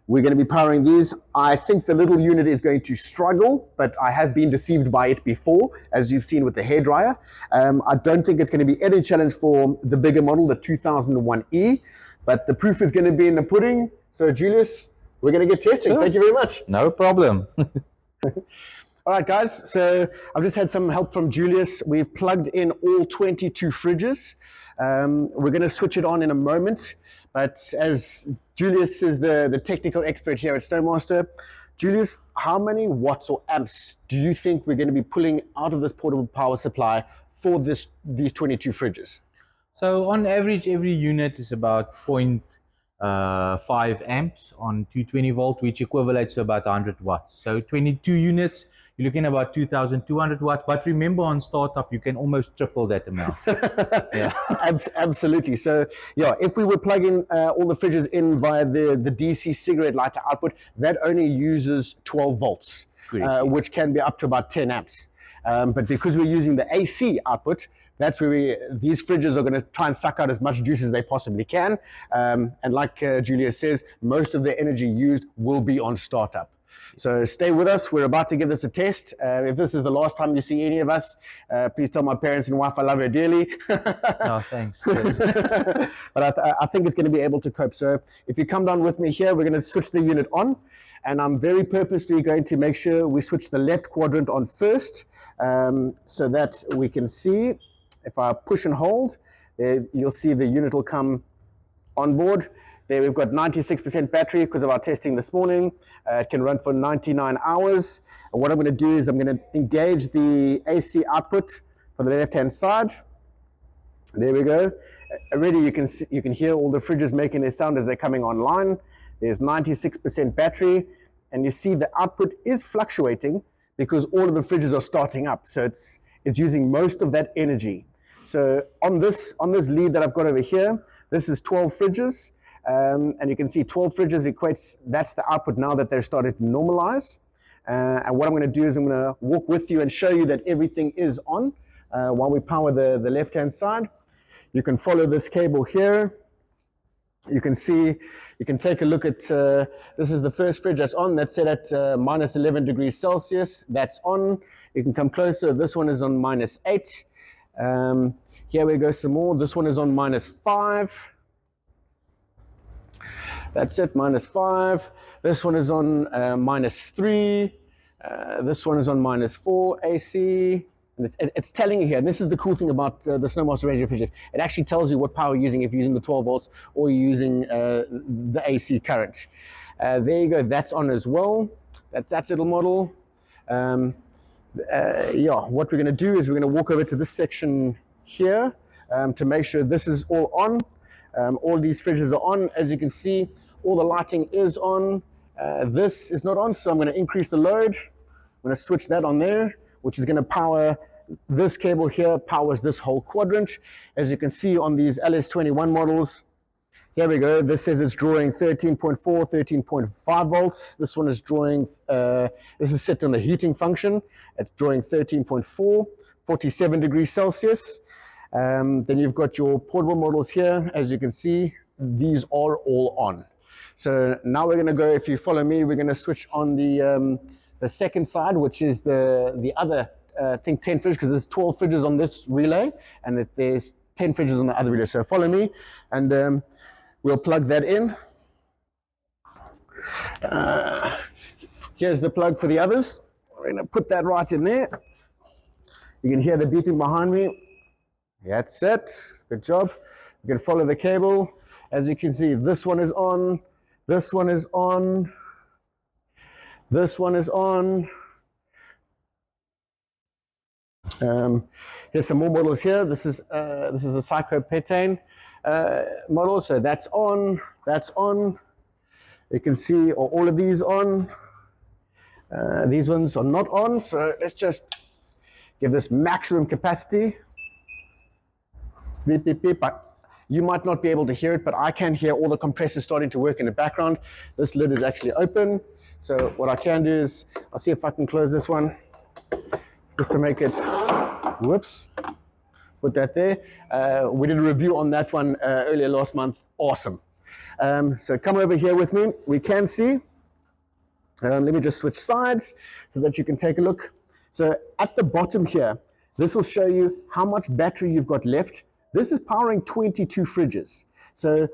Speaker 1: we're going to be powering these. I think the little unit is going to struggle, but I have been deceived by it before, as you've seen with the hairdryer. I don't think it's going to be any challenge for the bigger model, the 2001E, but the proof is going to be in the pudding. So Julius, we're going to get testing. Sure. Thank you very much.
Speaker 2: No problem.
Speaker 1: All right, guys, so I've just had some help from Julius. We've plugged in all 22 fridges. We're going to switch it on in a moment, but as Julius is the technical expert here at Snowmaster, Julius, how many watts or amps do you think we're going to be pulling out of this portable power supply for these 22 fridges?
Speaker 2: So on average, every unit is about 0.5 amps on 220 volt, which equivalates to about 100 watts. So 22 units, you're looking at about 2,200 watts. But remember, on startup, you can almost triple that amount. Yeah.
Speaker 1: Absolutely. So yeah, if we were plugging all the fridges in via the DC cigarette lighter output, that only uses 12 volts, which can be up to about 10 amps. But because we're using the AC output, that's where these fridges are going to try and suck out as much juice as they possibly can. And like Julius says, most of the energy used will be on startup. So stay with us. We're about to give this a test. If this is the last time you see any of us, please tell my parents and wife I love her dearly.
Speaker 2: No, thanks.
Speaker 1: But I think it's going to be able to cope. So if you come down with me here, we're going to switch the unit on. And I'm very purposely going to make sure we switch the left quadrant on first, so that we can see. If I push and hold, you'll see the unit will come on board. There we've got 96% battery because of our testing this morning. It can run for 99 hours. And what I'm going to do is I'm going to engage the AC output for the left-hand side. There we go. Already you can hear all the fridges making their sound as they're coming online. There's 96% battery, and you see the output is fluctuating because all of the fridges are starting up. So it's using most of that energy. So on this lead that I've got over here, this is 12 fridges, and you can see 12 fridges equates, that's the output now that they're starting to normalize. And what I'm going to do is I'm going to walk with you and show you that everything is on while we power the left-hand side. You can follow this cable here. You can see, you can take a look at, this is the first fridge that's on, that's set at minus 11 degrees Celsius, that's on. You can come closer, this one is on minus 8. Here we go some more, this one is on minus 5. That's it, minus 5. This one is on minus 3. This one is on minus 4 AC. And it's telling you here, and this is the cool thing about the SnowMaster range of fridges. It actually tells you what power you're using, if you're using the 12 volts or you're using the AC current. There you go, that's on as well. That's that little model. Yeah, what we're going to do is we're going to walk over to this section here to make sure this is all on. All these fridges are on. As you can see, all the lighting is on. This is not on, so I'm going to increase the load. I'm going to switch that on there, which is going to power this cable here, powers this whole quadrant. As you can see on these LS21 models, here we go. This says it's drawing 13.4, 13.5 volts. This one is drawing, this is set on the heating function. It's drawing 13.4, 47 degrees Celsius. Then you've got your portable models here. As you can see, these are all on. So now we're going to go, if you follow me, we're going to switch on the second side, which is the other, I think 10 fridges, because there's 12 fridges on this relay, and there's 10 fridges on the other relay. So follow me, and we'll plug that in. Here's the plug for the others. We're going to put that right in there. You can hear the beeping behind me. That's it. Good job. You can follow the cable. As you can see, this one is on. This one is on. This one is on. Here's some more models here. This is a Psycho-Petane model, so that's on. That's on. You can see all of these on. These ones are not on, so let's just give this maximum capacity. Beep, beep, beep. You might not be able to hear it, but I can hear all the compressors starting to work in the background. This lid is actually open. So what I can do is, I'll see if I can close this one, just to make it, whoops, put that there. We did a review on that one earlier last month, awesome. So come over here with me, we can see. Let me just switch sides so that you can take a look. So at the bottom here, this will show you how much battery you've got left. This is powering 22 fridges. So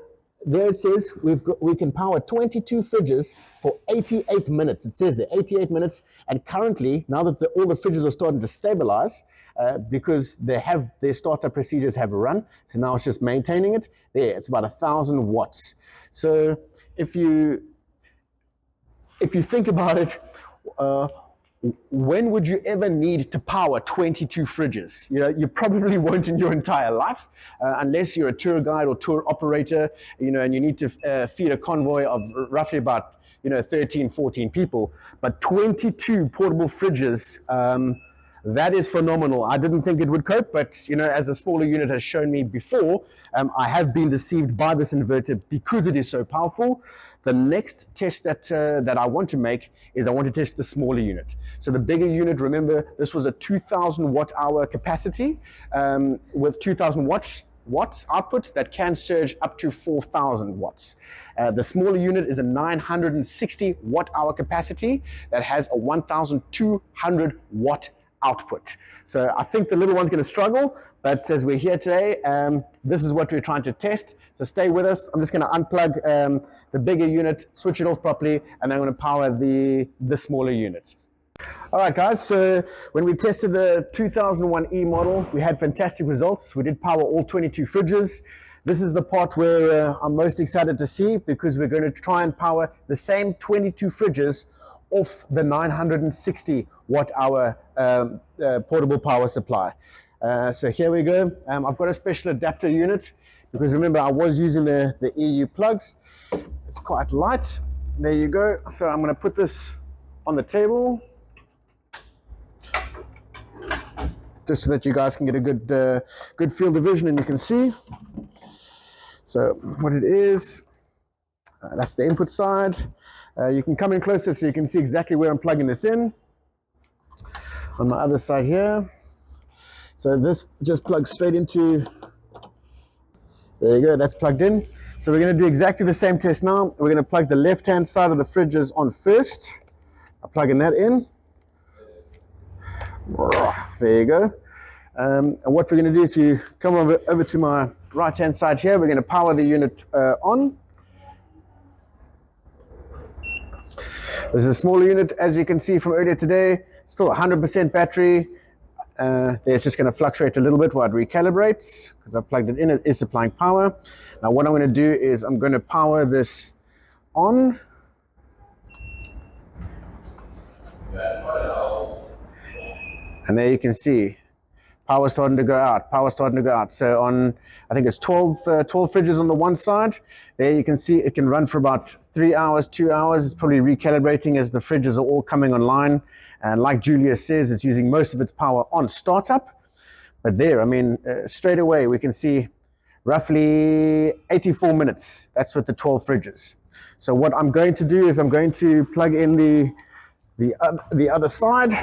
Speaker 1: there it says we can power 22 fridges for 88 minutes. It says there, 88 minutes. And currently, now that all the fridges are starting to stabilize, because their startup procedures have run, so now it's just maintaining it. There, it's about 1,000 watts. So if if you think about it, when would you ever need to power 22 fridges? You know, you probably won't in your entire life, unless you're a tour guide or tour operator, you know, and you need to feed a convoy of roughly about, you know, 13, 14 people. But 22 portable fridges, that is phenomenal. I didn't think it would cope, but you know, as the smaller unit has shown me before, I have been deceived by this inverter because it is so powerful. The next test that I want to make is I want to test the smaller unit. So the bigger unit, remember, this was a 2,000 watt hour capacity with 2,000 watts output that can surge up to 4,000 watts. The smaller unit is a 960 watt hour capacity that has a 1,200 watt output. So I think the little one's going to struggle, but as we're here today, this is what we're trying to test. So stay with us. I'm just going to unplug the bigger unit, switch it off properly, and then I'm going to power the smaller unit. All right, guys, so when we tested the 2001E model, we had fantastic results. We did power all 22 fridges. This is the part where I'm most excited to see, because we're going to try and power the same 22 fridges off the 960 watt hour portable power supply. So here we go. I've got a special adapter unit, because remember, I was using the EU plugs. It's quite light. There you go. So I'm going to put this on the table, just so that you guys can get a good field of vision and you can see. So what it is, that's the input side. You can come in closer so you can see exactly where I'm plugging this in. On my other side here. So this just plugs straight into, there you go, that's plugged in. So we're going to do exactly the same test now. We're going to plug the left-hand side of the fridges on first. I'm plugging that in. There you go. And what we're going to do, if you come over to my right-hand side here, we're going to power the unit on. This is a smaller unit, as you can see from earlier today, still 100% battery. It's just going to fluctuate a little bit while it recalibrates, because I plugged it in, it is supplying power. Now what I'm going to do is I'm going to power this on. And there you can see power starting to go out, power starting to go out. So on, I think it's 12 fridges on the one side. There you can see it can run for about 3 hours, 2 hours. It's probably recalibrating as the fridges are all coming online. And like Julia says, it's using most of its power on startup. But there, I mean, straight away we can see roughly 84 minutes. That's with the 12 fridges. So what I'm going to do is I'm going to plug in the other side.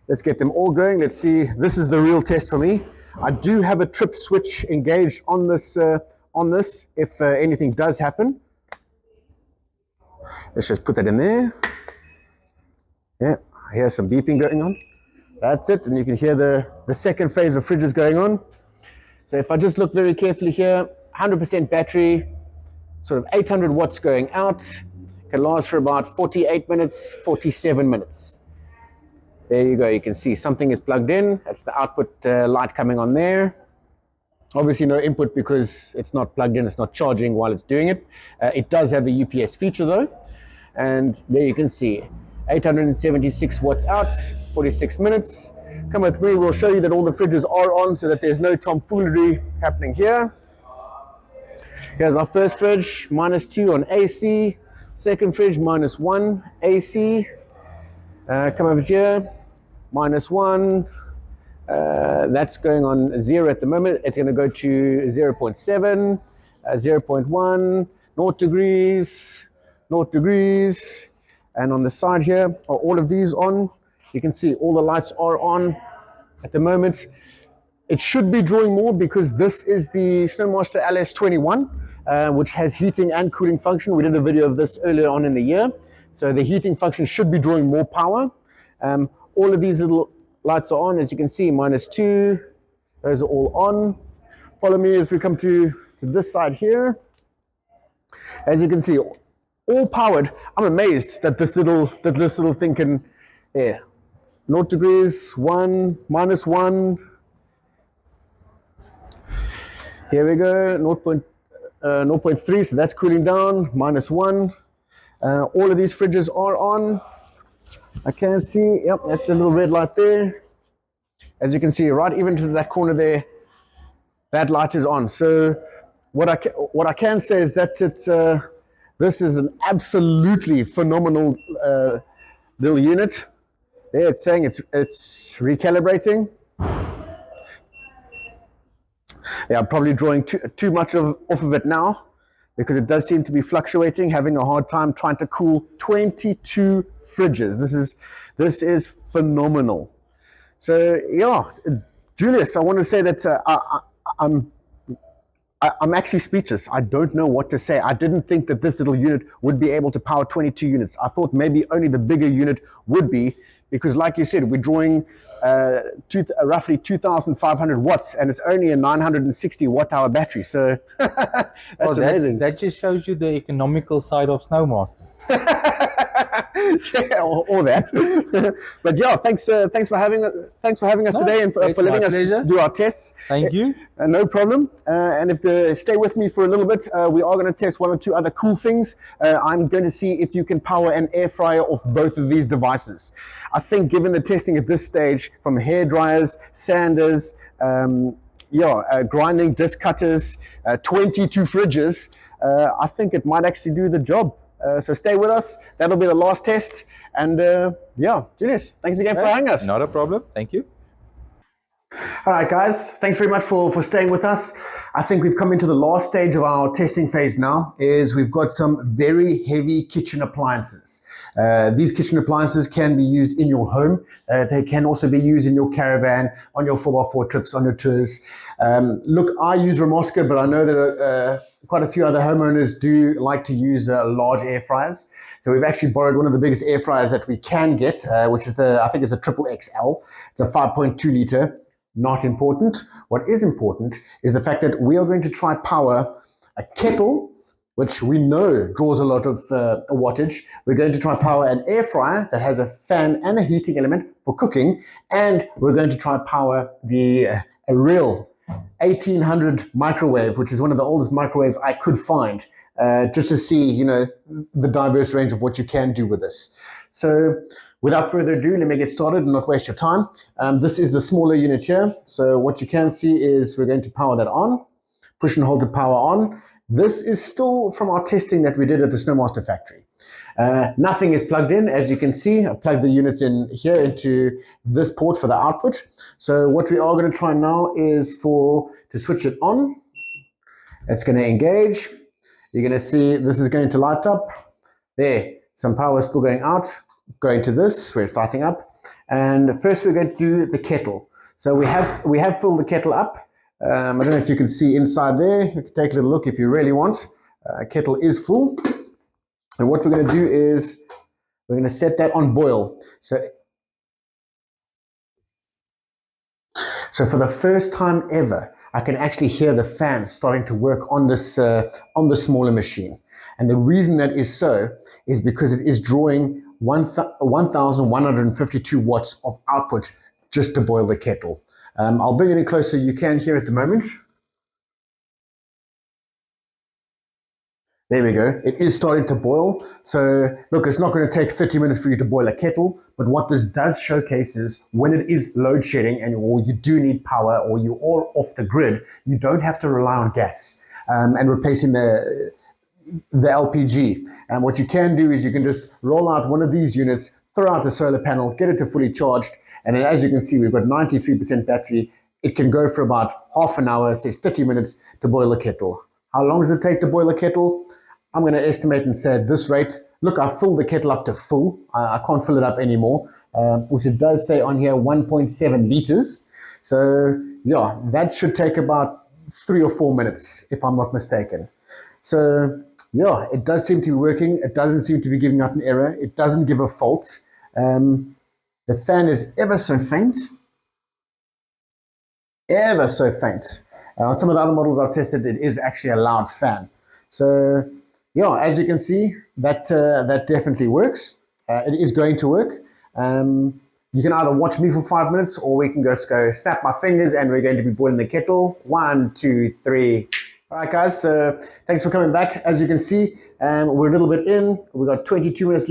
Speaker 1: Let's get them all going. Let's see. This is the real test for me. I do have a trip switch engaged on this if anything does happen. Let's just put that in there. Yeah, I hear some beeping going on. That's it, and you can hear the second phase of fridges going on. So if I just look very carefully here, 100% battery, sort of 800 watts going out. Can last for about 48 minutes, 47 minutes. There you go, you can see something is plugged in. That's the output light coming on there. Obviously no input because it's not plugged in, it's not charging while it's doing it. It does have a UPS feature though. And there you can see 876 watts out, 46 minutes. Come with me, we'll show you that all the fridges are on so that there's no tomfoolery happening here. Here's our first fridge, -2 on AC. Second fridge, -1 AC. Come over here, -1. That's going on 0 at the moment. It's going to go to 0.7, 0.1, 0 degrees, 0 degrees. And on the side here are all of these on. You can see all the lights are on at the moment. It should be drawing more because this is the SnowMaster LS21, which has heating and cooling function. We did a video of this earlier on in the year. So the heating function should be drawing more power. All of these little lights are on, as you can see, -2. Those are all on. Follow me as we come to this side here. As you can see, all powered. I'm amazed that this little thing can, yeah, 0 degrees, 1, -1. Here we go, 0.3, so that's cooling down, -1. All of these fridges are on. I can see, yep, that's the little red light there. As you can see, right even to that corner there, that light is on. So what I can say is that this is an absolutely phenomenal little unit. There it's saying it's recalibrating. Yeah, I'm probably drawing too much off of it now because it does seem to be fluctuating, having a hard time trying to cool 22 fridges. This is phenomenal. So yeah, Julius, I want to say that I'm actually speechless. I don't know what to say. I didn't think that this little unit would be able to power 22 units. I thought maybe only the bigger unit would be, because like you said, we're drawing roughly 2,500 watts, and it's only a 960 watt hour battery. So that's amazing.
Speaker 2: That just shows you the economical side of Snowmaster.
Speaker 1: Yeah, or that. But yeah, thanks for having us today, and for letting us do our tests.
Speaker 2: Thank you.
Speaker 1: No problem. And if stay with me for a little bit, we are going to test one or two other cool things. I'm going to see if you can power an air fryer off both of these devices. I think, given the testing at this stage, from hair dryers, sanders, grinding disc cutters, 22 fridges, I think it might actually do the job. So stay with us. That'll be the last test. And Julius, thanks again for having us.
Speaker 2: Not a problem. Thank you.
Speaker 1: All right, guys. Thanks very much for staying with us. I think we've come into the last stage of our testing phase now. We've got some very heavy kitchen appliances. These kitchen appliances can be used in your home. They can also be used in your caravan, on your 4x4 trips, on your tours. Look, I use Ramoska, but I know that quite a few other homeowners do like to use large air fryers. So we've actually borrowed one of the biggest air fryers that we can get, which is I think it's a triple XL. It's a 5.2 liter. Not important. What is important is the fact that we are going to try power a kettle, which we know draws a lot of wattage. We're going to try power an air fryer that has a fan and a heating element for cooking, and we're going to try power a real 1800 microwave, which is one of the oldest microwaves I could find, just to see, the diverse range of what you can do with this. So without further ado, let me get started and not waste your time. This is the smaller unit here. So what you can see is we're going to power that on, push and hold to power on. This is still from our testing that we did at the Snowmaster factory. Nothing is plugged in, as you can see. I plugged the units in here into this port for the output. So what we are going to try now is to switch it on. It's going to engage. You're going to see this is going to light up. There, some power is still going out. Going to this, where it's lighting up. And first we're going to do the kettle. So we have filled the kettle up. I don't know if you can see inside there. You can take a little look if you really want. Kettle is full. And what we're going to do is we're going to set that on boil. So for the first time ever, I can actually hear the fan starting to work on the smaller machine. And the reason that is so is because it is drawing 1,152 watts of output just to boil the kettle. I'll bring it in closer. You can hear at the moment. There we go. It is starting to boil. So look, it's not going to take 30 minutes for you to boil a kettle, but what this does showcase is when it is load shedding or you do need power or you are off the grid, you don't have to rely on gas and replacing the LPG. And what you can do is you can just roll out one of these units, throw out a solar panel, get it to fully charged, and then as you can see, we've got 93% battery. It can go for about half an hour, says 30 minutes to boil a kettle. How long does it take to boil a kettle? I'm going to estimate and say at this rate, look, I've filled the kettle up to full. I can't fill it up anymore, which it does say on here 1.7 liters. So yeah, that should take about 3 or 4 minutes, if I'm not mistaken. So yeah, it does seem to be working. It doesn't seem to be giving out an error. It doesn't give a fault. The fan is ever so faint. Ever so faint. On some of the other models I've tested, it is actually a loud fan. So yeah, as you can see, that definitely works. It is going to work. You can either watch me for 5 minutes or we can just go snap my fingers and we're going to be boiling the kettle. 1, 2, 3. All right, guys, so thanks for coming back. As you can see, we're a little bit in. We've got 22 minutes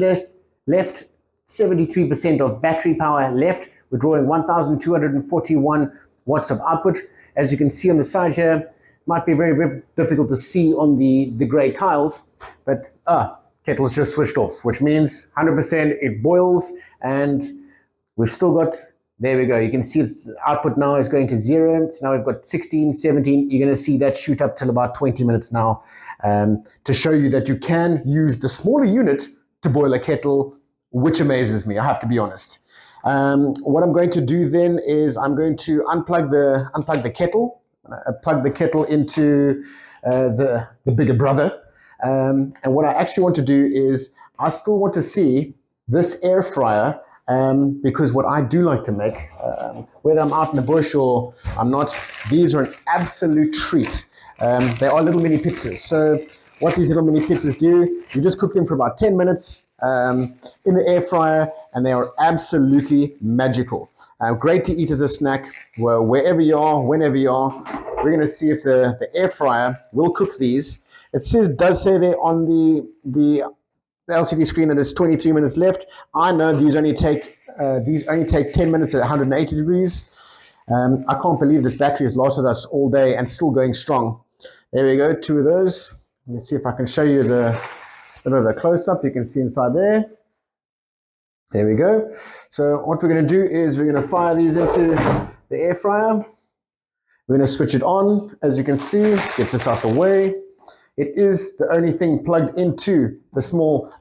Speaker 1: left, 73% of battery power left. We're drawing 1,241 watts of output. As you can see on the side here, might be very, very difficult to see on the gray tiles, but kettle's just switched off, which means 100% it boils, and we've still got, there we go. You can see its output now is going to 0. So now we've got 16, 17. You're going to see that shoot up till about 20 minutes now, to show you that you can use the smaller unit to boil a kettle, which amazes me, I have to be honest. What I'm going to do then is I'm going to unplug the kettle, plug the kettle into the bigger brother. And what I actually want to do is I still want to see this air fryer, because what I do like to make, whether I'm out in the bush or I'm not, these are an absolute treat. They are little mini pizzas. So what these little mini pizzas do, you just cook them for about 10 minutes in the air fryer, and they are absolutely magical. Great to eat as a snack, wherever you are, whenever you are. We're going to see if the air fryer will cook these. It does say there on the LCD screen that it's 23 minutes left. I know these only take 10 minutes at 180 degrees. I can't believe this battery has lasted us all day and still going strong. There we go, 2 of those. Let's see if I can show you a bit of a close-up. You can see inside there. There we go. So what we're going to do is we're going to fire these into the air fryer. We're going to switch it on. As you can see, let's get this out the way. It is the only thing plugged into the small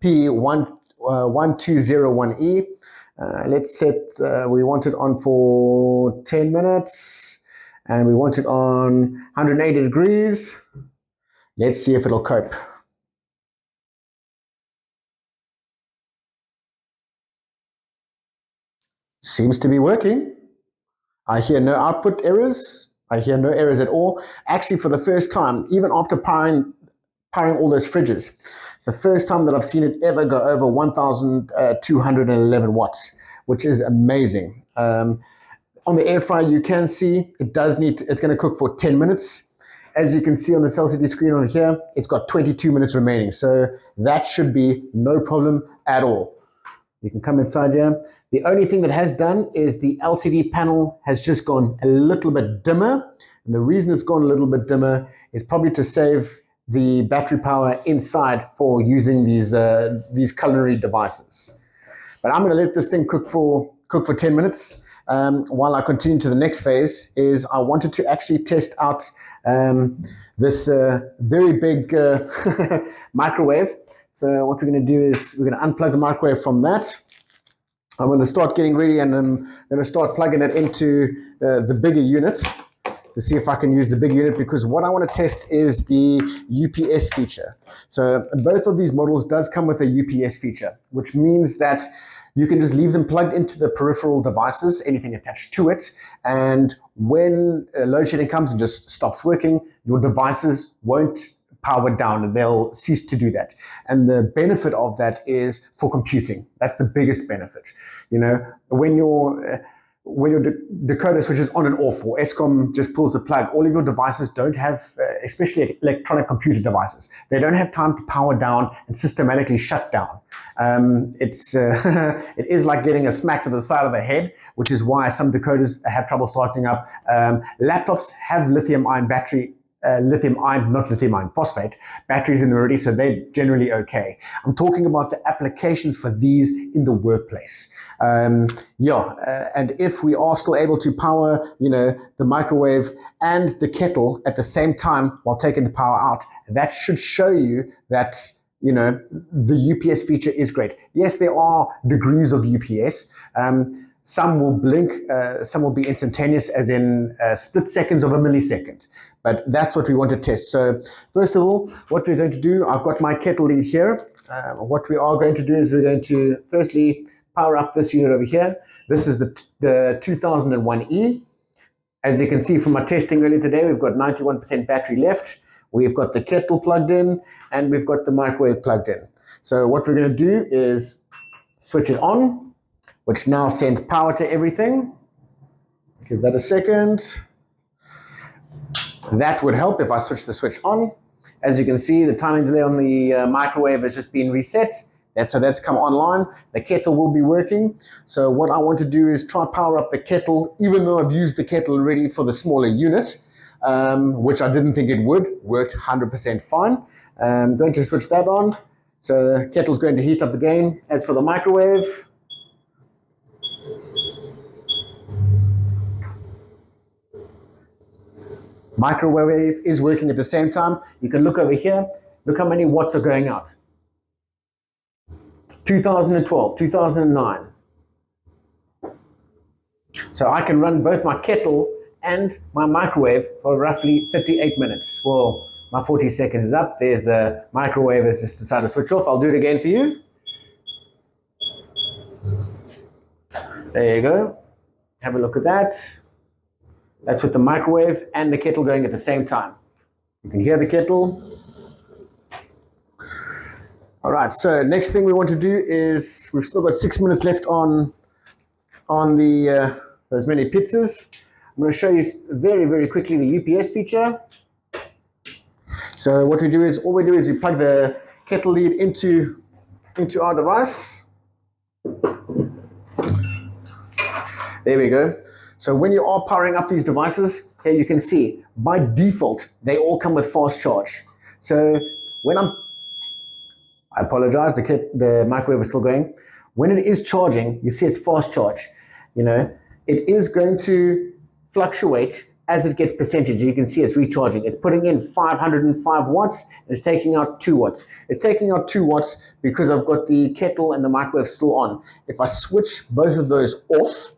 Speaker 1: P1201E. Let's set, we want it on for 10 minutes, and we want it on 180 degrees. Let's see if it'll cope. Seems to be working. I hear no output errors. I hear no errors at all. Actually, for the first time, even after powering all those fridges, it's the first time that I've seen it ever go over 1,211 watts, which is amazing. On the air fryer, you can see it's going to cook for 10 minutes. As you can see on the LCD screen on here, it's got 22 minutes remaining. So that should be no problem at all. You can come inside here. The only thing that has done is the LCD panel has just gone a little bit dimmer. And the reason it's gone a little bit dimmer is probably to save the battery power inside for using these culinary devices. But I'm going to let this thing cook for 10 minutes. While I continue to the next phase, is I wanted to actually test out this very big microwave. So what we're going to do is we're going to unplug the microwave from that. I'm going to start getting ready, and I'm going to start plugging it into the bigger unit to see if I can use the big unit, because what I want to test is the UPS feature. So both of these models does come with a UPS feature, which means that you can just leave them plugged into the peripheral devices, anything attached to it, and when load shedding comes and just stops working, your devices won't power down, and they'll cease to do that. And the benefit of that is for computing. That's the biggest benefit. You know, when your decoder switches on and off, or ESCOM just pulls the plug, all of your devices don't have, especially electronic computer devices, they don't have time to power down and systematically shut down. It is like getting a smack to the side of the head, which is why some decoders have trouble starting up. Laptops have lithium-ion phosphate batteries in them already, so they're generally okay. I'm talking about the applications for these in the workplace. And if we are still able to power, the microwave and the kettle at the same time while taking the power out, that should show you that the UPS feature is great. Yes, there are degrees of UPS. Some will blink, some will be instantaneous, as in split seconds of a millisecond. But that's what we want to test. So first of all, what we're going to do, I've got my kettle lead here. What we are going to do is we're going to firstly power up this unit over here. This is the 2001E. As you can see from my testing earlier today, we've got 91% battery left. We've got the kettle plugged in, and we've got the microwave plugged in. So what we're going to do is switch it on, which now sends power to everything. Give that a second. That would help if I switch the switch on. As you can see, the timing delay on the microwave has just been reset. So that's come online. The kettle will be working. So what I want to do is try power up the kettle, even though I've used the kettle already for the smaller unit, which I didn't think it would. Worked 100% fine. I'm going to switch that on. So the kettle's going to heat up again. As for the microwave, microwave is working at the same time. You can look over here. Look how many watts are going out. 2012, 2009. So I can run both my kettle and my microwave for roughly 38 minutes. Well, my 40 seconds is up. There's the microwave has just decided to switch off. I'll do it again for you. There you go. Have a look at that. That's with the microwave and the kettle going at the same time. You can hear the kettle. All right, so next thing we want to do is, we've still got 6 minutes left on the those many pizzas. I'm going to show you very, very quickly the UPS feature. So what we do is, all we do is we plug the kettle lead into our device. There we go. So when you are powering up these devices, here you can see, by default, they all come with fast charge. So when I apologize, the microwave is still going. When it is charging, you see it's fast charge. You know, it is going to fluctuate as it gets percentage. You can see it's recharging. It's putting in 505 watts. It's taking out 2 watts. It's taking out 2 watts because I've got the kettle and the microwave still on. If I switch both of those off,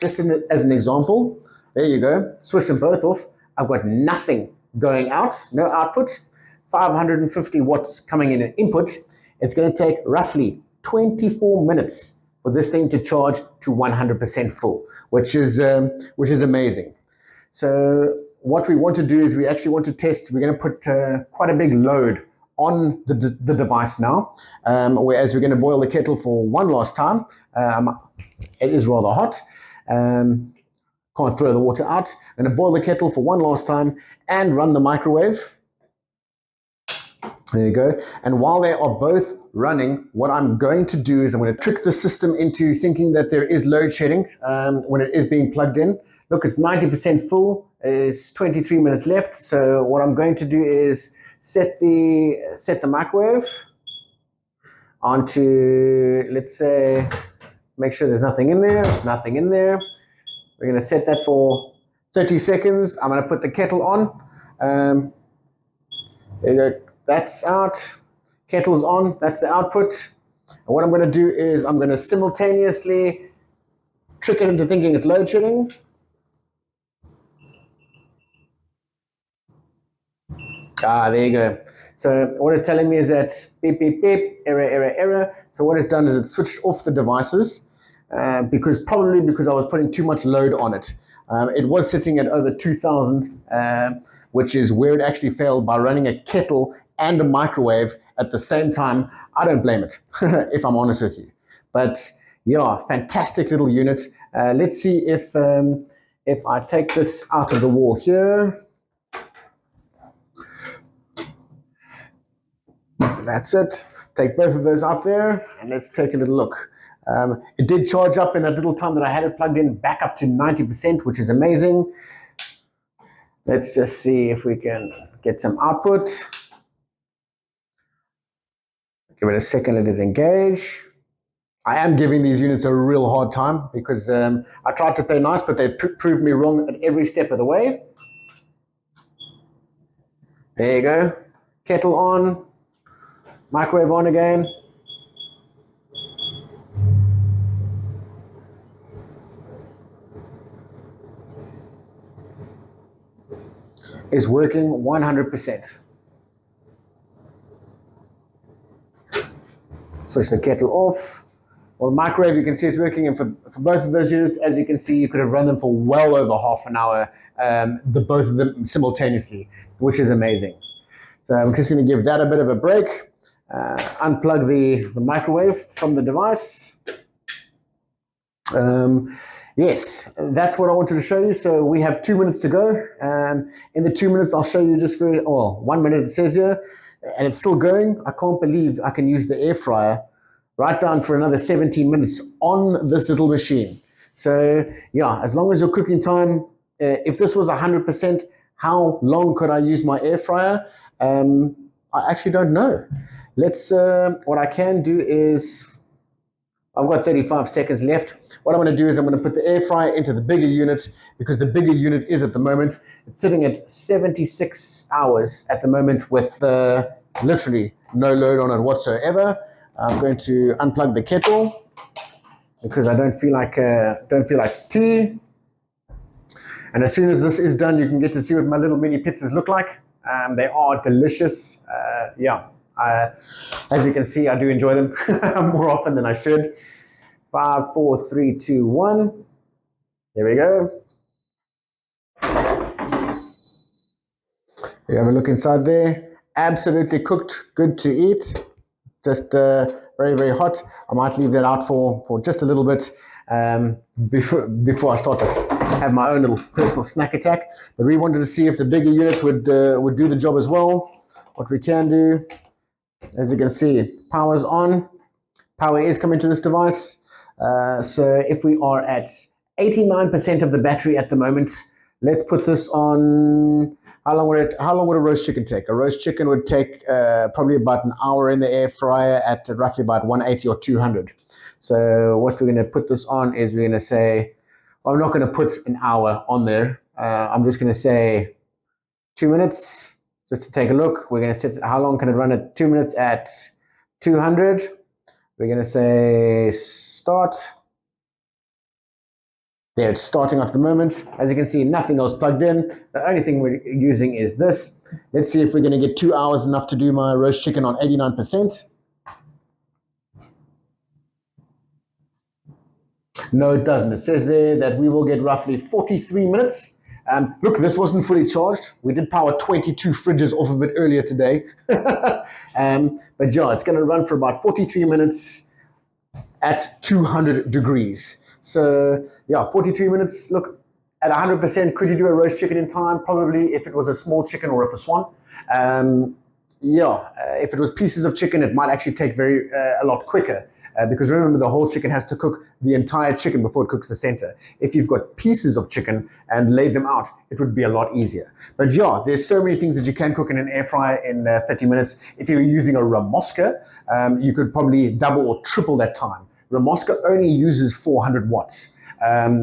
Speaker 1: just as an example, there you go, switch them both off. I've got nothing going out, no output, 550 watts coming in an input. It's going to take roughly 24 minutes for this thing to charge to 100% full, which is amazing. So what we want to do is we actually want to test, we're going to put quite a big load on the device now, whereas we're going to boil the kettle for one last time. It is rather hot. Can't throw the water out. I'm going to boil the kettle for one last time and run the microwave. There you go. And while they are both running, what I'm going to do is I'm going to trick the system into thinking that there is load shedding when it is being plugged in. Look, it's 90% full. It's 23 minutes left. So what I'm going to do is set the microwave onto, let's say, make sure there's nothing in there, nothing in there. We're going to set that for 30 seconds. I'm going to put the kettle on. There you go. That's out. Kettle's on. That's the output. And what I'm going to do is I'm going to simultaneously trick it into thinking it's load shedding. There you go. So what it's telling me is that beep, beep, beep, error, error, error. So what it's done is it's switched off the devices probably because I was putting too much load on it. It was sitting at over 2,000, which is where it actually failed by running a kettle and a microwave at the same time. I don't blame it, if I'm honest with you. But yeah, fantastic little unit. Let's see if I take this out of the wall here. That's it. Take both of those out there and let's take a little look. It did charge up in that little time that I had it plugged in back up to 90%, which is amazing. Let's just see if we can get some output. Give it a second, let it engage. I am giving these units a real hard time because I tried to play nice, but they proved me wrong at every step of the way. There you go. Kettle on. Microwave on again. Is working 100%. Switch the kettle off. Well, microwave, you can see it's working, and for both of those units, as you can see, you could have run them for well over half an hour, both of them simultaneously, which is amazing. So I'm just going to give that a bit of a break. Unplug the microwave from the device. Yes, that's what I wanted to show you. So we have 2 minutes to go. In the 2 minutes, I'll show you just very, 1 minute it says here, and it's still going. I can't believe I can use the air fryer right down for another 17 minutes on this little machine. So yeah, as long as your cooking time, if this was 100%, how long could I use my air fryer? I actually don't know. What I can do is, I've got 35 seconds left. What I'm going to do is I'm going to put the air fryer into the bigger unit, because the bigger unit is at the moment, it's sitting at 76 hours at the moment with literally no load on it whatsoever. I'm going to unplug the kettle because I don't feel like tea. And as soon as this is done, you can get to see what my little mini pizzas look like. They are delicious. As you can see, I do enjoy them more often than I should. 5, 4, 3, 2, 1. There we go. You have a look inside there. Absolutely cooked, good to eat. Just very, very hot. I might leave that out for just a little bit before I start to have my own little personal snack attack. But we wanted to see if the bigger unit would do the job as well. What we can do, as you can see, power's on. Power is coming to this device. So if we are at 89% of the battery at the moment, let's put this on. How long would a roast chicken take? A roast chicken would take probably about an hour in the air fryer at roughly about 180 or 200. So what we're going to put this on is we're going to say, well, I'm not going to put an hour on there. I'm just going to say 2 minutes just to take a look. We're going to set how long can it run at 2 minutes at 200. We're going to say start. There, it's starting at the moment. As you can see, nothing else plugged in. The only thing we're using is this. Let's see if we're going to get 2 hours enough to do my roast chicken on 89%. No, it doesn't. It says there that we will get roughly 43 minutes. Look, this wasn't fully charged. We did power 22 fridges off of it earlier today. But yeah, it's going to run for about 43 minutes at 200 degrees. So yeah, 43 minutes. Look, at 100%, could you do a roast chicken in time? Probably, if it was a small chicken or a poisson. If it was pieces of chicken, it might actually take a lot quicker. Because remember, the whole chicken has to cook the entire chicken before it cooks the center. If you've got pieces of chicken and laid them out, it would be a lot easier. But yeah, there's so many things that you can cook in an air fryer in 30 minutes. If you're using a Ramoska, you could probably double or triple that time. Ramoska only uses 400 watts,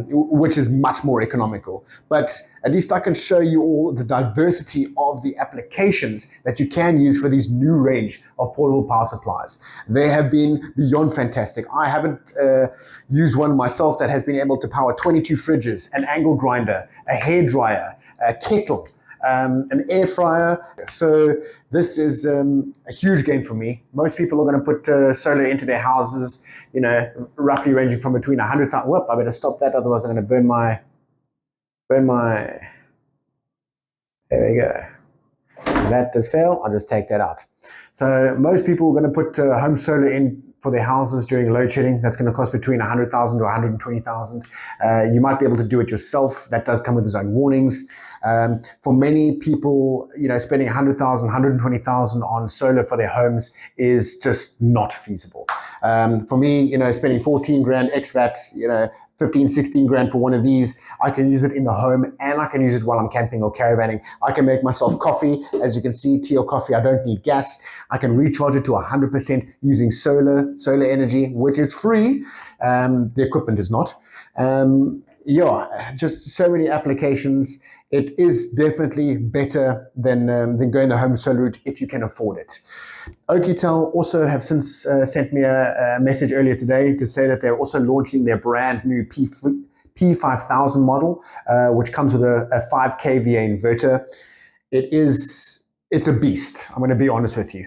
Speaker 1: which is much more economical. But at least I can show you all the diversity of the applications that you can use for these new range of portable power supplies. They have been beyond fantastic. I haven't used one myself that has been able to power 22 fridges, an angle grinder, a hairdryer, a kettle, an air fryer. So this is a huge gain for me. Most people are going to put solar into their houses, roughly ranging from between 100,000. Whoop, I better stop that, otherwise I'm going to burn my. There we go. That does fail. I'll just take that out. So most people are going to put home solar in for their houses during load shedding. That's going to cost between 100,000 to 120,000. You might be able to do it yourself. That does come with its own warnings. For many people, spending 100,000, 120,000 on solar for their homes is just not feasible. For me, spending 14 grand XVAT, 15, 16 grand for one of these, I can use it in the home and I can use it while I'm camping or caravanning. I can make myself coffee. As you can see, tea or coffee, I don't need gas. I can recharge it to 100% using solar energy, which is free. The equipment is not. Just so many applications. It is definitely better than going the home solar route if you can afford it. Oukitel also have since sent me a message earlier today to say that they're also launching their brand new P5000 model, which comes with a 5 kVA inverter. It's a beast. I'm going to be honest with you.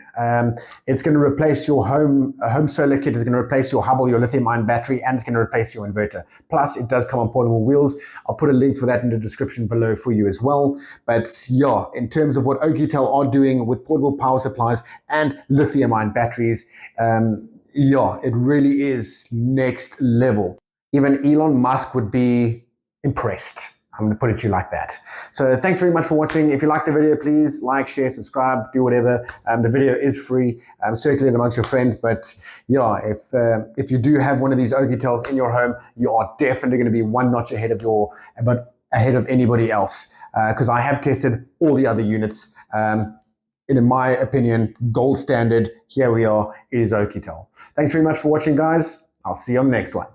Speaker 1: It's going to replace your home solar kit. Is going to replace your Hubble, your lithium-ion battery, and it's going to replace your inverter. Plus, it does come on portable wheels. I'll put a link for that in the description below for you as well. But yeah, in terms of what Oukitel are doing with portable power supplies and lithium-ion batteries, it really is next level. even Elon Musk would be impressed. I'm going to put it to you like that. So thanks very much for watching. If you like the video, please like, share, subscribe, do whatever. The video is free. Circulate amongst your friends. But yeah, if you do have one of these Oukitels in your home, you are definitely going to be one notch ahead of anybody else. Because I have tested all the other units. In my opinion, gold standard. Here we are. It is Oukitel. Thanks very much for watching, guys. I'll see you on the next one.